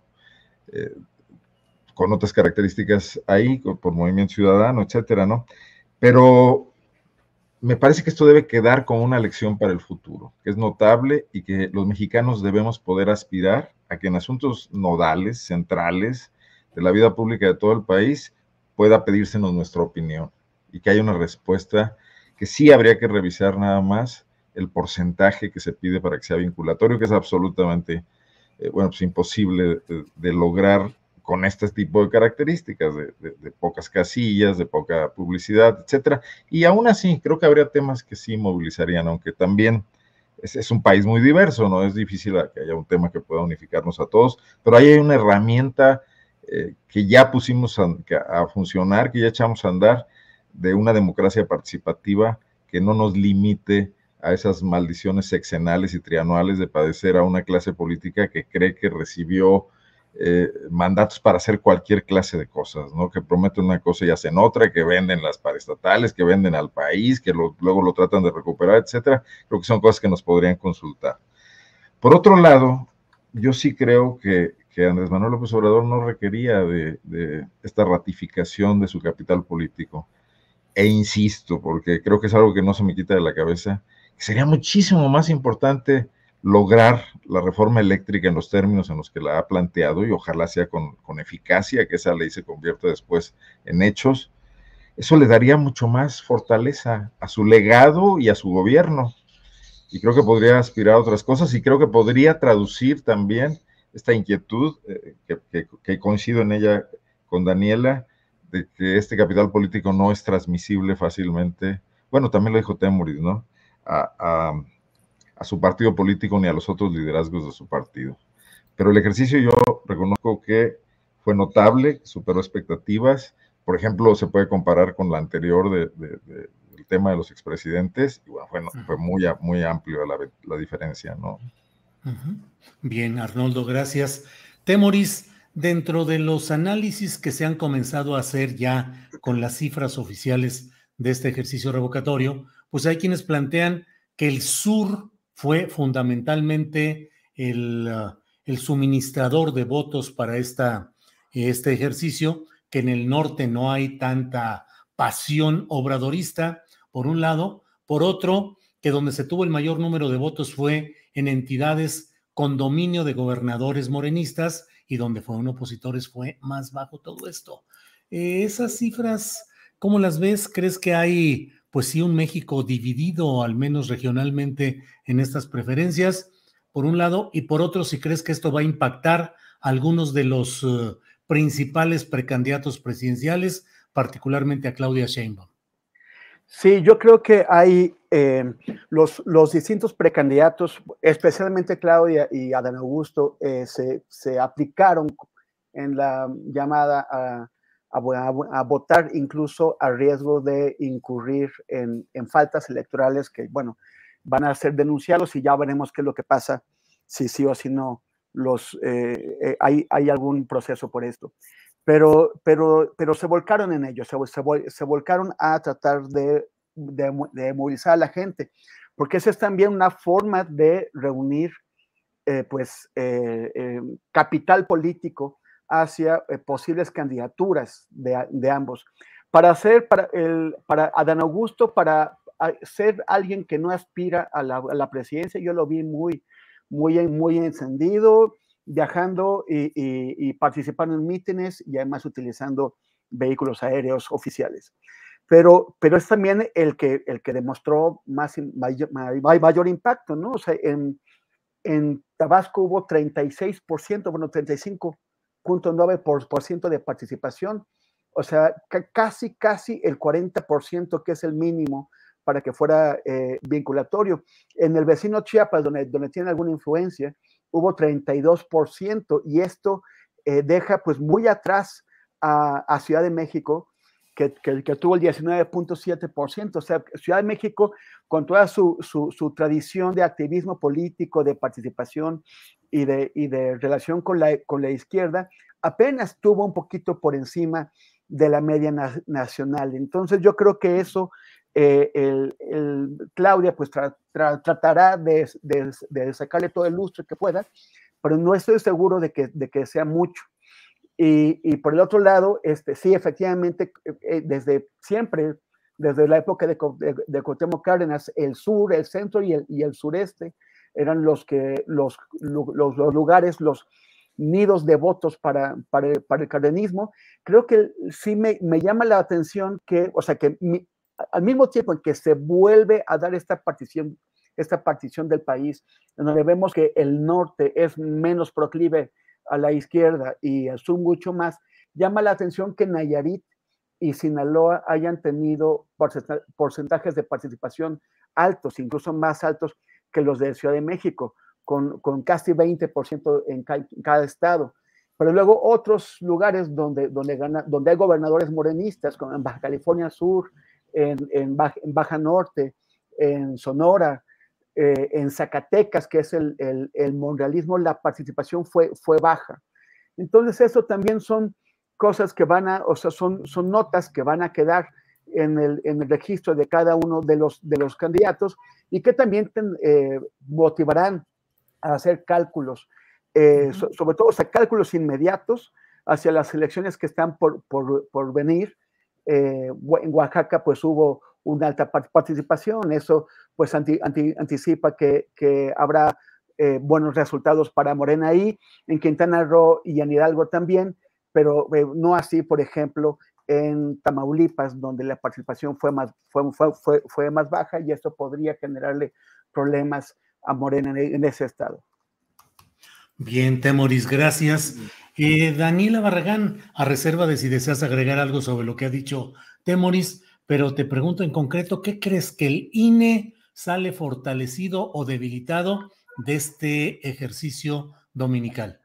con otras características ahí, por Movimiento Ciudadano, etcétera, ¿no? Pero me parece que esto debe quedar como una lección para el futuro, que es notable y que los mexicanos debemos poder aspirar a que en asuntos nodales, centrales de la vida pública de todo el país, pueda pedírsenos nuestra opinión y que haya una respuesta que sí habría que revisar nada más el porcentaje que se pide para que sea vinculatorio, que es absolutamente, bueno, pues imposible de lograr con este tipo de características, de pocas casillas, de poca publicidad, etcétera. Y aún así, creo que habría temas que sí movilizarían, aunque también es un país muy diverso, ¿no? Es difícil que haya un tema que pueda unificarnos a todos, pero ahí hay una herramienta que ya pusimos a funcionar, que ya echamos a andar, de una democracia participativa que no nos limite a esas maldiciones sexenales y trianuales de padecer a una clase política que cree que recibió mandatos para hacer cualquier clase de cosas, ¿no? Que prometen una cosa y hacen otra, que venden las paraestatales, que venden al país, que luego lo tratan de recuperar, etcétera. Creo que son cosas que nos podrían consultar. Por otro lado, yo sí creo que Andrés Manuel López Obrador no requería de esta ratificación de su capital político. E insisto, porque creo que es algo que no se me quita de la cabeza, que sería muchísimo más importante lograr la reforma eléctrica en los términos en los que la ha planteado, y ojalá sea con eficacia, que esa ley se convierta después en hechos. Eso le daría mucho más fortaleza a su legado y a su gobierno. Y creo que podría aspirar a otras cosas, y creo que podría traducir también esta inquietud, que coincido en ella con Daniela, de que este capital político no es transmisible fácilmente. Bueno, también lo dijo Temoris, ¿no? A su partido político ni a los otros liderazgos de su partido. Pero el ejercicio, yo reconozco que fue notable, superó expectativas. Por ejemplo, se puede comparar con la anterior del tema de los expresidentes, y bueno, fue muy amplio la diferencia, ¿no? Bien, Arnoldo, gracias. Temoris, dentro de los análisis que se han comenzado a hacer ya con las cifras oficiales de este ejercicio revocatorio, pues hay quienes plantean que el sur fue fundamentalmente el suministrador de votos para este ejercicio, que en el norte no hay tanta pasión obradorista, por un lado. Por otro, que donde se tuvo el mayor número de votos fue en entidades con dominio de gobernadores morenistas, y donde fueron opositores fue más bajo todo esto. Esas cifras, ¿cómo las ves? ¿Crees que hay, pues sí, un México dividido, al menos regionalmente, en estas preferencias, por un lado? Y por otro, si crees que esto va a impactar a algunos de los principales precandidatos presidenciales, particularmente a Claudia Sheinbaum. Sí, yo creo que hay los distintos precandidatos, especialmente Claudia y Adán Augusto, se aplicaron en la llamada a votar, incluso a riesgo de incurrir en faltas electorales que, bueno, van a ser denunciados, y ya veremos qué es lo que pasa, si sí o si no hay algún proceso por esto. Pero se volcaron en ello, se volcaron a tratar de movilizar a la gente, porque esa es también una forma de reunir capital político hacia posibles candidaturas de ambos. Para Adán Augusto, para ser alguien que no aspira a la presidencia, yo lo vi muy encendido, viajando y participando en mítines, y además utilizando vehículos aéreos oficiales. Pero es también el que demostró mayor impacto, ¿no? O sea, en Tabasco hubo 36%, bueno, 35.9% de participación, o sea, casi el 40%, que es el mínimo para que fuera vinculatorio. En el vecino Chiapas, donde tiene alguna influencia, hubo 32%, y esto deja pues muy atrás a Ciudad de México, que tuvo el 19.7%. O sea, Ciudad de México, con toda su tradición de activismo político, de participación y de relación con la izquierda, apenas tuvo un poquito por encima de la media nacional. Entonces yo creo que eso Claudia pues tratará de sacarle todo el lustre que pueda, pero no estoy seguro de que sea mucho. Y por el otro lado, sí, efectivamente, desde siempre, desde la época de Cuauhtémoc Cárdenas, el sur, el centro y el sureste eran los lugares, los nidos de votos para el cardenismo. Creo que sí me llama la atención que, o sea, que al mismo tiempo en que se vuelve a dar esta partición del país, en donde vemos que el norte es menos proclive a la izquierda y son mucho más. Llama la atención que Nayarit y Sinaloa hayan tenido porcentajes de participación altos, incluso más altos que los de Ciudad de México, con casi 20% en cada estado. Pero luego otros lugares donde hay gobernadores morenistas, como en Baja California Sur, en Baja Norte, en Sonora, en Zacatecas, que es el monrealismo, la participación fue baja. Entonces eso también son cosas que son notas que van a quedar en el registro de cada uno de los candidatos y que también motivarán a hacer cálculos, sobre todo cálculos inmediatos hacia las elecciones que están por venir. En Oaxaca pues hubo una alta participación, eso pues anticipa que habrá buenos resultados para Morena ahí, en Quintana Roo y en Hidalgo también, pero no así, por ejemplo, en Tamaulipas, donde la participación fue más baja, y esto podría generarle problemas a Morena en ese estado. Bien, Temoris, gracias. Daniela Barragán, a reserva de si deseas agregar algo sobre lo que ha dicho Temoris, pero te pregunto en concreto, ¿qué crees que el INE sale fortalecido o debilitado de este ejercicio dominical?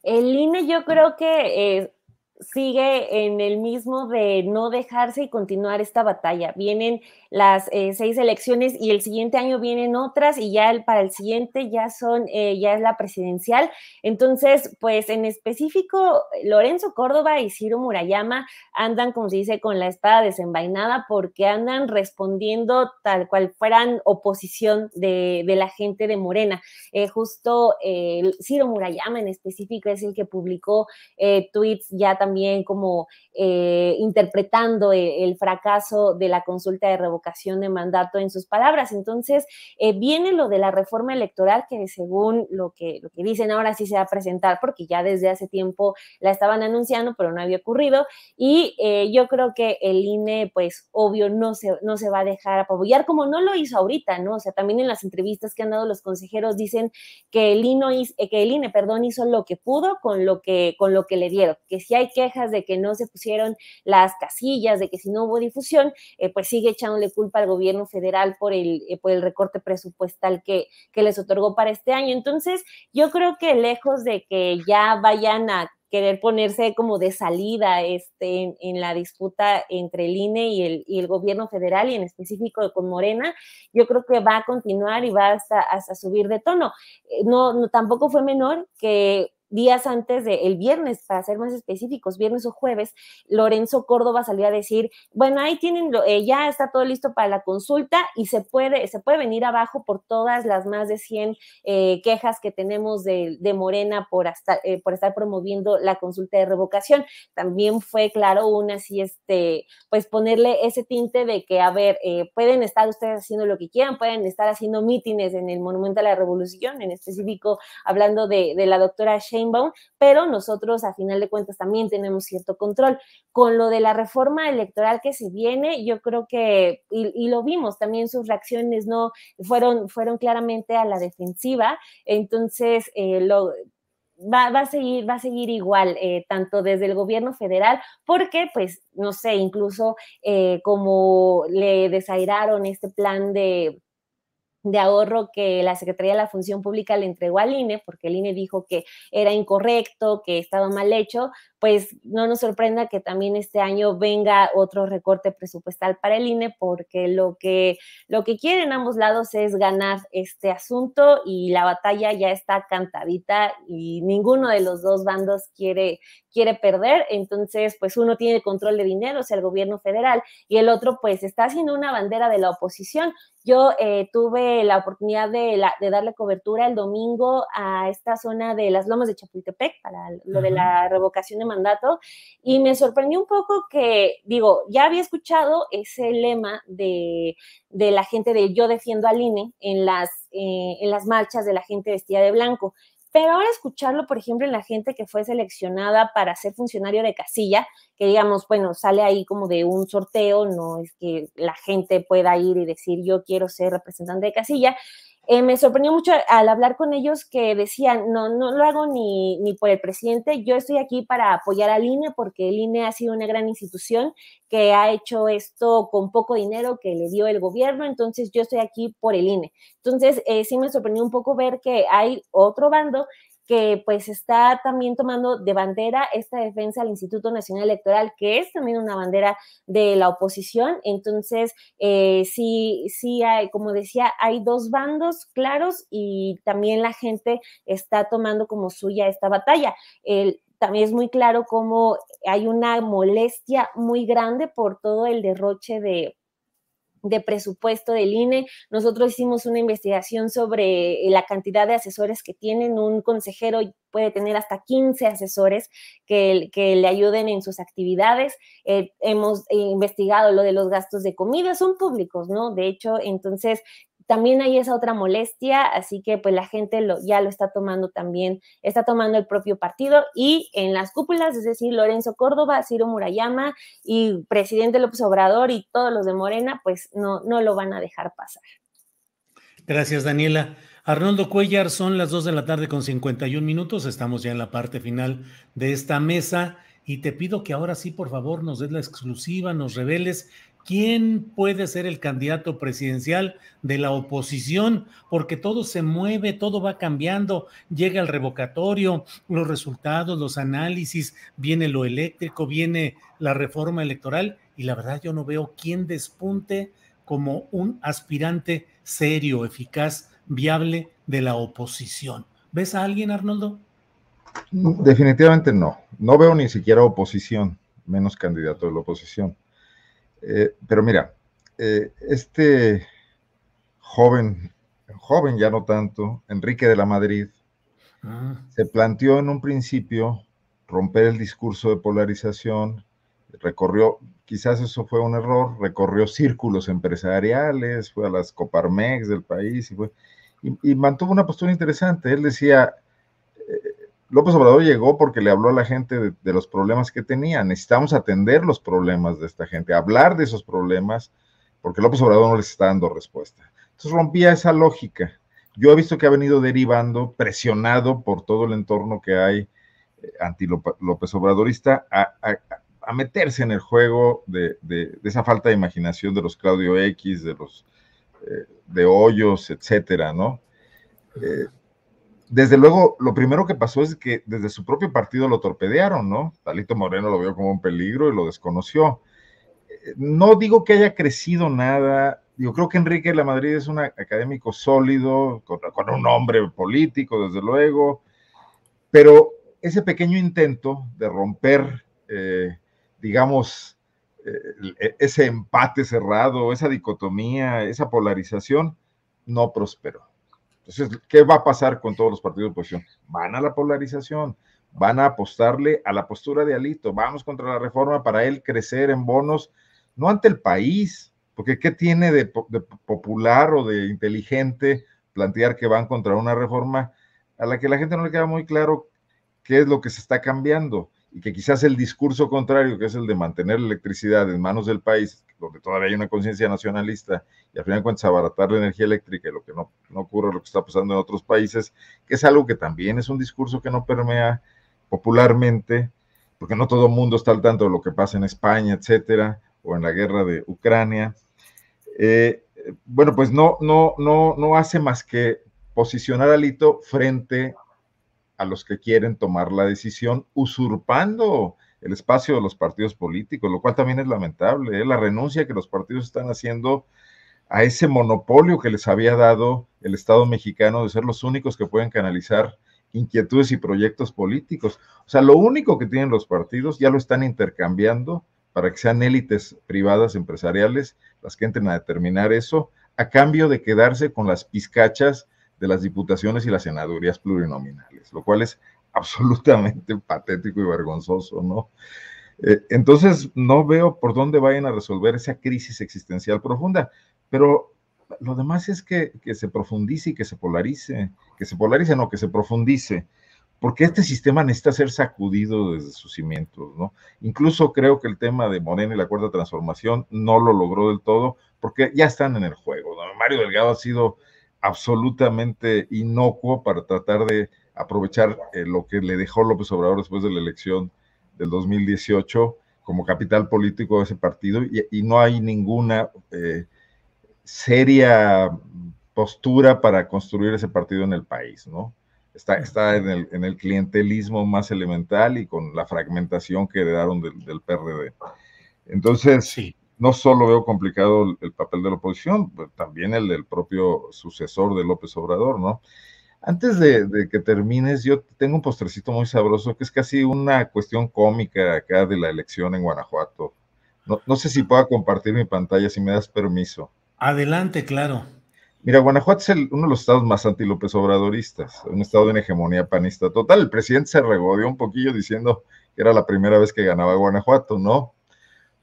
El INE yo creo que sigue en el mismo de no dejarse y continuar esta batalla. Vienen las 6 elecciones y el siguiente año vienen otras y ya para el siguiente ya es la presidencial. Entonces, pues en específico, Lorenzo Córdoba y Ciro Murayama andan, como se dice, con la espada desenvainada porque andan respondiendo tal cual fueran oposición de la gente de Morena. Justo Ciro Murayama en específico es el que publicó tweets ya también como interpretando el fracaso de la consulta de revocación de mandato en sus palabras. Entonces, viene lo de la reforma electoral que según lo que dicen ahora sí se va a presentar, porque ya desde hace tiempo la estaban anunciando, pero no había ocurrido, y yo creo que el INE, pues, obvio, no se va a dejar apabullar, como no lo hizo ahorita, ¿no? O sea, también en las entrevistas que han dado los consejeros dicen que el INE, hizo lo que pudo con lo que le dieron, que si hay quejas de que no se pusieron las casillas, de que si no hubo difusión, pues sigue echándole culpa al gobierno federal por el recorte presupuestal que les otorgó para este año. Entonces, yo creo que lejos de que ya vayan a querer ponerse como de salida en la disputa entre el INE y el gobierno federal, y en específico con Morena, yo creo que va a continuar y va hasta subir de tono. No, tampoco fue menor que días antes del viernes, para ser más específicos, viernes o jueves, Lorenzo Córdoba salió a decir, bueno, ahí tienen, ya está todo listo para la consulta y se puede venir abajo por todas las más de 100 quejas que tenemos de Morena por estar promoviendo la consulta de revocación. También fue, claro, pues ponerle ese tinte de que, a ver, pueden estar ustedes haciendo lo que quieran, pueden estar haciendo mítines en el Monumento a la Revolución, en específico hablando de la doctora Sheinbaum, pero nosotros a final de cuentas también tenemos cierto control. Con lo de la reforma electoral que se viene, yo creo que, y lo vimos también, sus reacciones no fueron claramente a la defensiva. Entonces va a seguir igual, tanto desde el gobierno federal, porque pues no sé, incluso como le desairaron este plan de ahorro que la Secretaría de la Función Pública le entregó al INE, porque el INE dijo que era incorrecto, que estaba mal hecho, pues no nos sorprenda que también este año venga otro recorte presupuestal para el INE, porque lo que quieren ambos lados es ganar este asunto y la batalla ya está cantadita y ninguno de los dos bandos quiere perder. Entonces, pues uno tiene control de dinero, o sea, el gobierno federal, y el otro pues está haciendo una bandera de la oposición. Yo tuve la oportunidad de darle cobertura el domingo a esta zona de las Lomas de Chapultepec para lo de la revocación de mandato, y me sorprendió un poco que, digo, ya había escuchado ese lema de la gente de yo defiendo al INE en las marchas de la gente vestida de blanco. Pero ahora escucharlo, por ejemplo, en la gente que fue seleccionada para ser funcionario de casilla, que digamos, bueno, sale ahí como de un sorteo, no es que la gente pueda ir y decir yo quiero ser representante de casilla, me sorprendió mucho al hablar con ellos que decían, no lo hago ni por el presidente, yo estoy aquí para apoyar al INE porque el INE ha sido una gran institución que ha hecho esto con poco dinero que le dio el gobierno, entonces yo estoy aquí por el INE. Entonces sí me sorprendió un poco ver que hay otro bando que pues está también tomando de bandera esta defensa al Instituto Nacional Electoral, que es también una bandera de la oposición. Entonces, sí hay, como decía, hay dos bandos claros y también la gente está tomando como suya esta batalla. También es muy claro cómo hay una molestia muy grande por todo el derroche de presupuesto del INE. Nosotros hicimos una investigación sobre la cantidad de asesores que tienen. Un consejero puede tener hasta 15 asesores que le ayuden en sus actividades. Hemos investigado lo de los gastos de comida, son públicos, ¿no? De hecho, entonces también hay esa otra molestia, así que pues la gente ya lo está tomando también, está tomando el propio partido, y en las cúpulas, es decir, Lorenzo Córdoba, Ciro Murayama y presidente López Obrador y todos los de Morena, pues no lo van a dejar pasar. Gracias, Daniela. Arnoldo Cuellar, son las 2 de la tarde con 51 minutos, estamos ya en la parte final de esta mesa y te pido que ahora sí, por favor, nos des la exclusiva, nos reveles quién puede ser el candidato presidencial de la oposición, porque todo se mueve, todo va cambiando, llega el revocatorio, los resultados, los análisis, viene lo eléctrico, viene la reforma electoral y la verdad yo no veo quién despunte como un aspirante serio, eficaz, viable de la oposición. ¿Ves a alguien, Arnoldo? Definitivamente no. No veo ni siquiera oposición, menos candidato de la oposición. Pero mira, este joven ya no tanto, Enrique de la Madrid, se planteó en un principio romper el discurso de polarización, recorrió, quizás eso fue un error, recorrió círculos empresariales, fue a las Coparmex del país y mantuvo una postura interesante. Él decía, López Obrador llegó porque le habló a la gente de los problemas que tenía. Necesitamos atender los problemas de esta gente, hablar de esos problemas, porque López Obrador no les está dando respuesta. Entonces rompía esa lógica. Yo he visto que ha venido derivando, presionado por todo el entorno que hay anti-López Obradorista, a meterse en el juego de esa falta de imaginación de los Claudio X, de los de Hoyos, etcétera, ¿no? Desde luego, lo primero que pasó es que desde su propio partido lo torpedearon, ¿no? Alito Moreno lo vio como un peligro y lo desconoció. No digo que haya crecido nada, yo creo que Enrique de la Madrid es un académico sólido, con un hombre político, desde luego, pero ese pequeño intento de romper, digamos, ese empate cerrado, esa dicotomía, esa polarización, no prosperó. Entonces, ¿qué va a pasar con todos los partidos de oposición? Van a la polarización, van a apostarle a la postura de Alito, vamos contra la reforma para él crecer en bonos, no ante el país, porque ¿qué tiene de popular o de inteligente plantear que van contra una reforma a la que la gente no le queda muy claro qué es lo que se está cambiando? Y que quizás el discurso contrario, que es el de mantener la electricidad en manos del país, donde todavía hay una conciencia nacionalista, y al final de cuentas abaratar la energía eléctrica, lo que no ocurre, lo que está pasando en otros países, que es algo que también es un discurso que no permea popularmente, porque no todo el mundo está al tanto de lo que pasa en España, etcétera, o en la guerra de Ucrania. Bueno, pues no hace más que posicionar a Alito frente a los que quieren tomar la decisión, usurpando el espacio de los partidos políticos, lo cual también es lamentable, la renuncia que los partidos están haciendo a ese monopolio que les había dado el Estado mexicano de ser los únicos que pueden canalizar inquietudes y proyectos políticos. O sea, lo único que tienen los partidos ya lo están intercambiando para que sean élites privadas empresariales las que entren a determinar eso, a cambio de quedarse con las pizcachas de las diputaciones y las senadurías plurinominales, lo cual es absolutamente patético y vergonzoso, ¿no? Entonces, no veo por dónde vayan a resolver esa crisis existencial profunda, pero lo demás es que se profundice y que se profundice, porque este sistema necesita ser sacudido desde sus cimientos, ¿no? Incluso creo que el tema de Morena y la Cuarta Transformación no lo logró del todo, porque ya están en el juego, ¿no? Mario Delgado ha sido absolutamente inocuo para tratar de aprovechar lo que le dejó López Obrador después de la elección del 2018 como capital político de ese partido, y no hay ninguna seria postura para construir ese partido en el país, ¿no? Está en el clientelismo más elemental y con la fragmentación que heredaron del PRD. Entonces, sí, no solo veo complicado el papel de la oposición, pues también el del propio sucesor de López Obrador, ¿no? Antes de que termines, yo tengo un postrecito muy sabroso que es casi una cuestión cómica acá de la elección en Guanajuato. No sé si pueda compartir mi pantalla, si me das permiso. Adelante, claro. Mira, Guanajuato es uno de los estados más anti-López Obradoristas, un estado de una hegemonía panista total. El presidente se regodeó un poquillo diciendo que era la primera vez que ganaba Guanajuato, ¿no?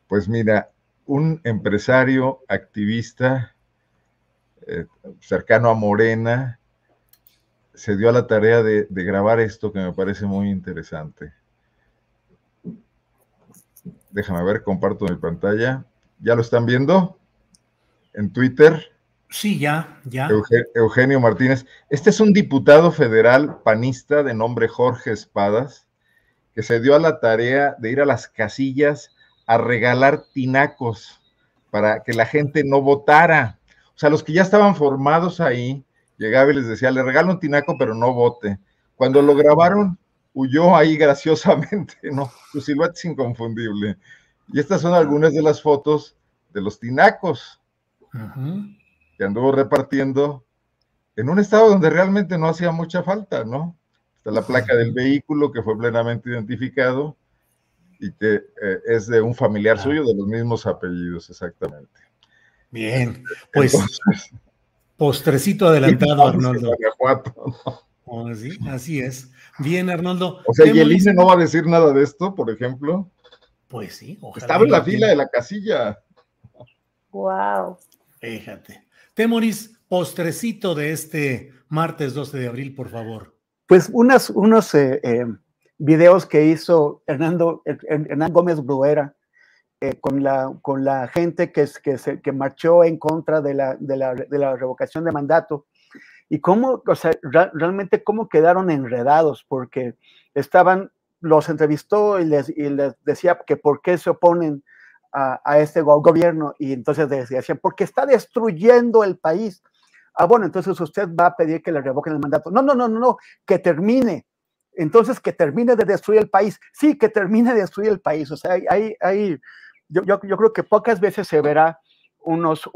Pues mira, un empresario activista cercano a Morena se dio a la tarea de grabar esto que me parece muy interesante. Déjame ver, comparto mi pantalla. ¿Ya lo están viendo? ¿En Twitter? Sí, ya. Eugenio Martínez. Este es un diputado federal panista de nombre Jorge Espadas, que se dio a la tarea de ir a las casillas a regalar tinacos para que la gente no votara. O sea, los que ya estaban formados ahí, llegaba y les decía, le regalo un tinaco, pero no vote. Cuando lo grabaron, huyó ahí graciosamente, ¿no? Su silueta es inconfundible. Y estas son algunas de las fotos de los tinacos que anduvo repartiendo en un estado donde realmente no hacía mucha falta, ¿no? Está la placa del vehículo que fue plenamente identificado y que es de un familiar suyo de los mismos apellidos, exactamente. Bien, pues entonces, postrecito adelantado, Arnoldo. Guanajuato, ¿no? Oh, sí, así es. Bien, Arnoldo. O sea, ¿y el INE no va a decir nada de esto, por ejemplo? Pues sí, ojalá. Estaba en la fila de la casilla. Wow. Fíjate. Temoris, postrecito de este martes 12 de abril, por favor. Pues unos videos que hizo Hernán Gómez Bruera con la gente que marchó en contra de la revocación de mandato, y cómo, o sea, realmente cómo quedaron enredados, porque los entrevistó y les decía que por qué se oponen a este gobierno, y entonces decían, porque está destruyendo el país. Ah, bueno, entonces usted va a pedir que le revoquen el mandato. No, que termine. Entonces, que termine de destruir el país. Sí, que termine de destruir el país. O sea, yo creo que pocas veces se verá unos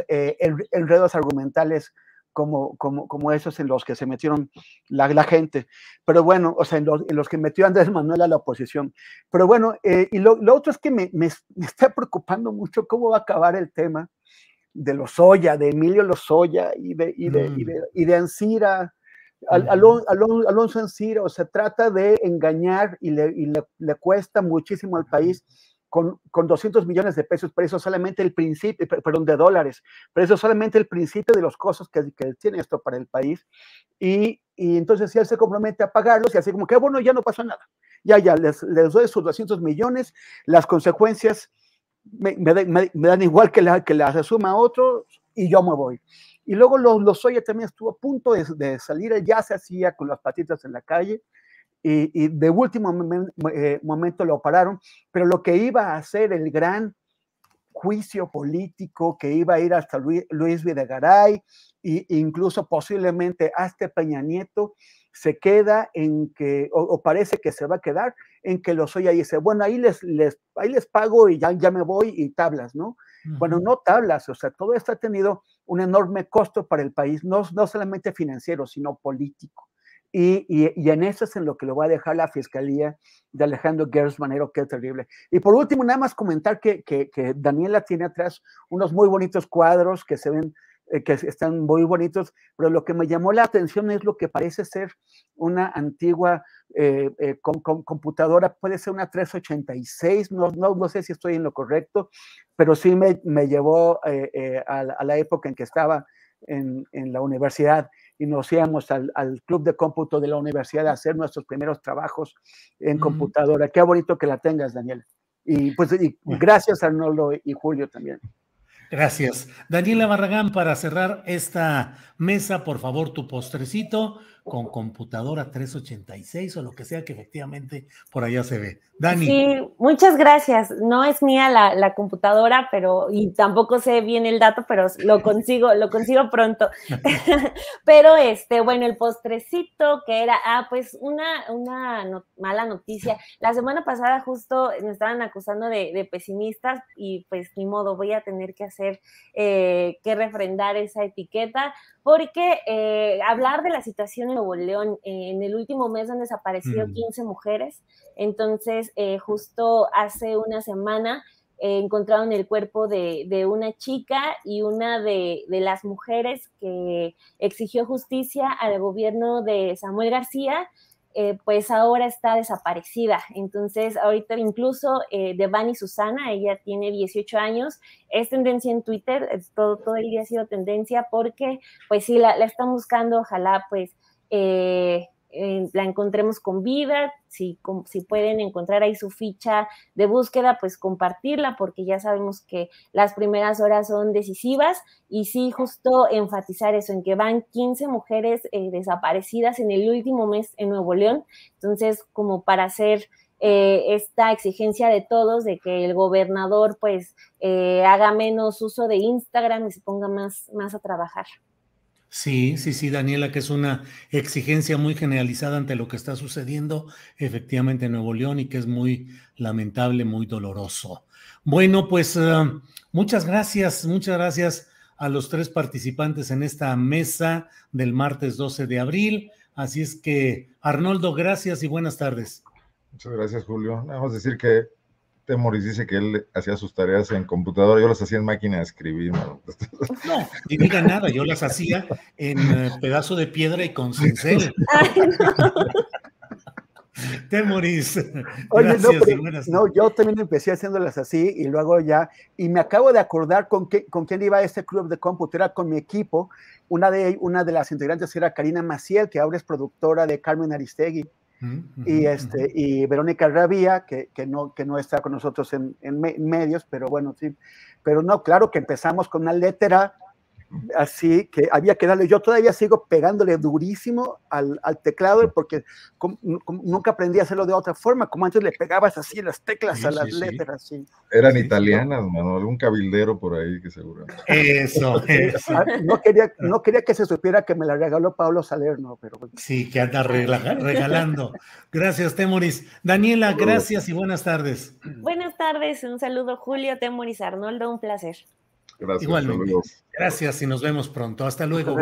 enredos argumentales como esos en los que se metieron la gente. Pero bueno, o sea, en los que metió Andrés Manuel a la oposición. Pero bueno, y lo otro es que me está preocupando mucho cómo va a acabar el tema de Lozoya, de Emilio Lozoya y de Ancira, Alonso Ancira. O sea, trata de engañar y le cuesta muchísimo al país con 200 millones de pesos, pero eso solamente el principio, perdón, de dólares, pero eso solamente el principio de los costos que tiene esto para el país. Y entonces si él se compromete a pagarlos y así como que, bueno, ya no pasó nada, ya, les doy sus 200 millones, las consecuencias me dan igual que las asuma otro y yo me voy. Y luego Lozoya también estuvo a punto de salir, ya se hacía con las patitas en la calle, y de último momento lo pararon, pero lo que iba a hacer el gran juicio político, que iba a ir hasta Luis Videgaray e incluso posiblemente hasta Peña Nieto, se queda en que, o parece que se va a quedar en que Lozoya dice, bueno, ahí les pago y ya me voy y tablas, ¿no? Bueno, no tablas, o sea, todo esto ha tenido un enorme costo para el país, no solamente financiero, sino político. Y en eso es en lo que lo va a dejar la fiscalía de Alejandro Gertz Manero, que es terrible. Y por último, nada más comentar que Daniela tiene atrás unos muy bonitos cuadros que se ven, que están muy bonitos, pero lo que me llamó la atención es lo que parece ser una antigua computadora, puede ser una 386, no sé si estoy en lo correcto, pero sí me llevó a la época en que estaba en la universidad, y nos íbamos al club de cómputo de la universidad a hacer nuestros primeros trabajos en computadora. Qué bonito que la tengas, Daniel. Y pues gracias, Arnoldo y Julio también. Gracias. Daniela Barragán, para cerrar esta mesa, por favor, tu postrecito con computadora 386 o lo que sea que efectivamente por allá se ve. Dani. Sí, muchas gracias. No es mía la computadora, pero, y tampoco sé bien el dato, pero lo consigo pronto. Pero bueno, el postrecito que era, pues una mala noticia. La semana pasada justo me estaban acusando de pesimistas y pues ni modo, voy a tener que hacer, que refrendar esa etiqueta, porque hablar de la situación en Nuevo León, en el último mes han desaparecido 15 mujeres. Entonces, justo hace una semana encontraron el cuerpo de una chica y una de las mujeres que exigió justicia al gobierno de Samuel García, pues ahora está desaparecida. Entonces, ahorita incluso Devani Susana, ella tiene 18 años, es tendencia en Twitter, todo el día ha sido tendencia porque, pues sí, la están buscando, ojalá pues la encontremos con vida, si pueden encontrar ahí su ficha de búsqueda, pues compartirla, porque ya sabemos que las primeras horas son decisivas, y sí, justo enfatizar eso, en que van 15 mujeres desaparecidas en el último mes en Nuevo León. Entonces, como para hacer esta exigencia de todos, de que el gobernador pues haga menos uso de Instagram y se ponga más a trabajar. Sí, Daniela, que es una exigencia muy generalizada ante lo que está sucediendo efectivamente en Nuevo León y que es muy lamentable, muy doloroso. Bueno, pues muchas gracias a los tres participantes en esta mesa del martes 12 de abril. Así es que, Arnoldo, gracias y buenas tardes. Muchas gracias, Julio. Vamos a decir que Temoris dice que él hacía sus tareas en computadora, yo las hacía en máquina de escribir. No, ni diga nada, yo las hacía en pedazo de piedra y con cincel. Temoris, oye, gracias. no, yo también empecé haciéndolas así y luego ya, y me acabo de acordar con quién iba a este club de cómputo, era con mi equipo. Una de las integrantes era Karina Maciel, que ahora es productora de Carmen Aristegui. Y Verónica Rabía, que no está con nosotros en medios, pero bueno, sí. Pero no, claro que empezamos con una letra así que había que darle. Yo todavía sigo pegándole durísimo al teclado porque nunca aprendí a hacerlo de otra forma, como antes le pegabas así las teclas a las letras. Sí. Eran italianas, Manuel, un cabildero por ahí que seguramente. Eso. No quería que se supiera que me la regaló Pablo Salerno, pero bueno. Sí, que anda regalando. Gracias, Temoris. Daniela, gracias y buenas tardes. Buenas tardes, un saludo, Julio, Temoris, Arnoldo, un placer. Gracias. Igualmente. Gracias y nos vemos pronto. Hasta luego.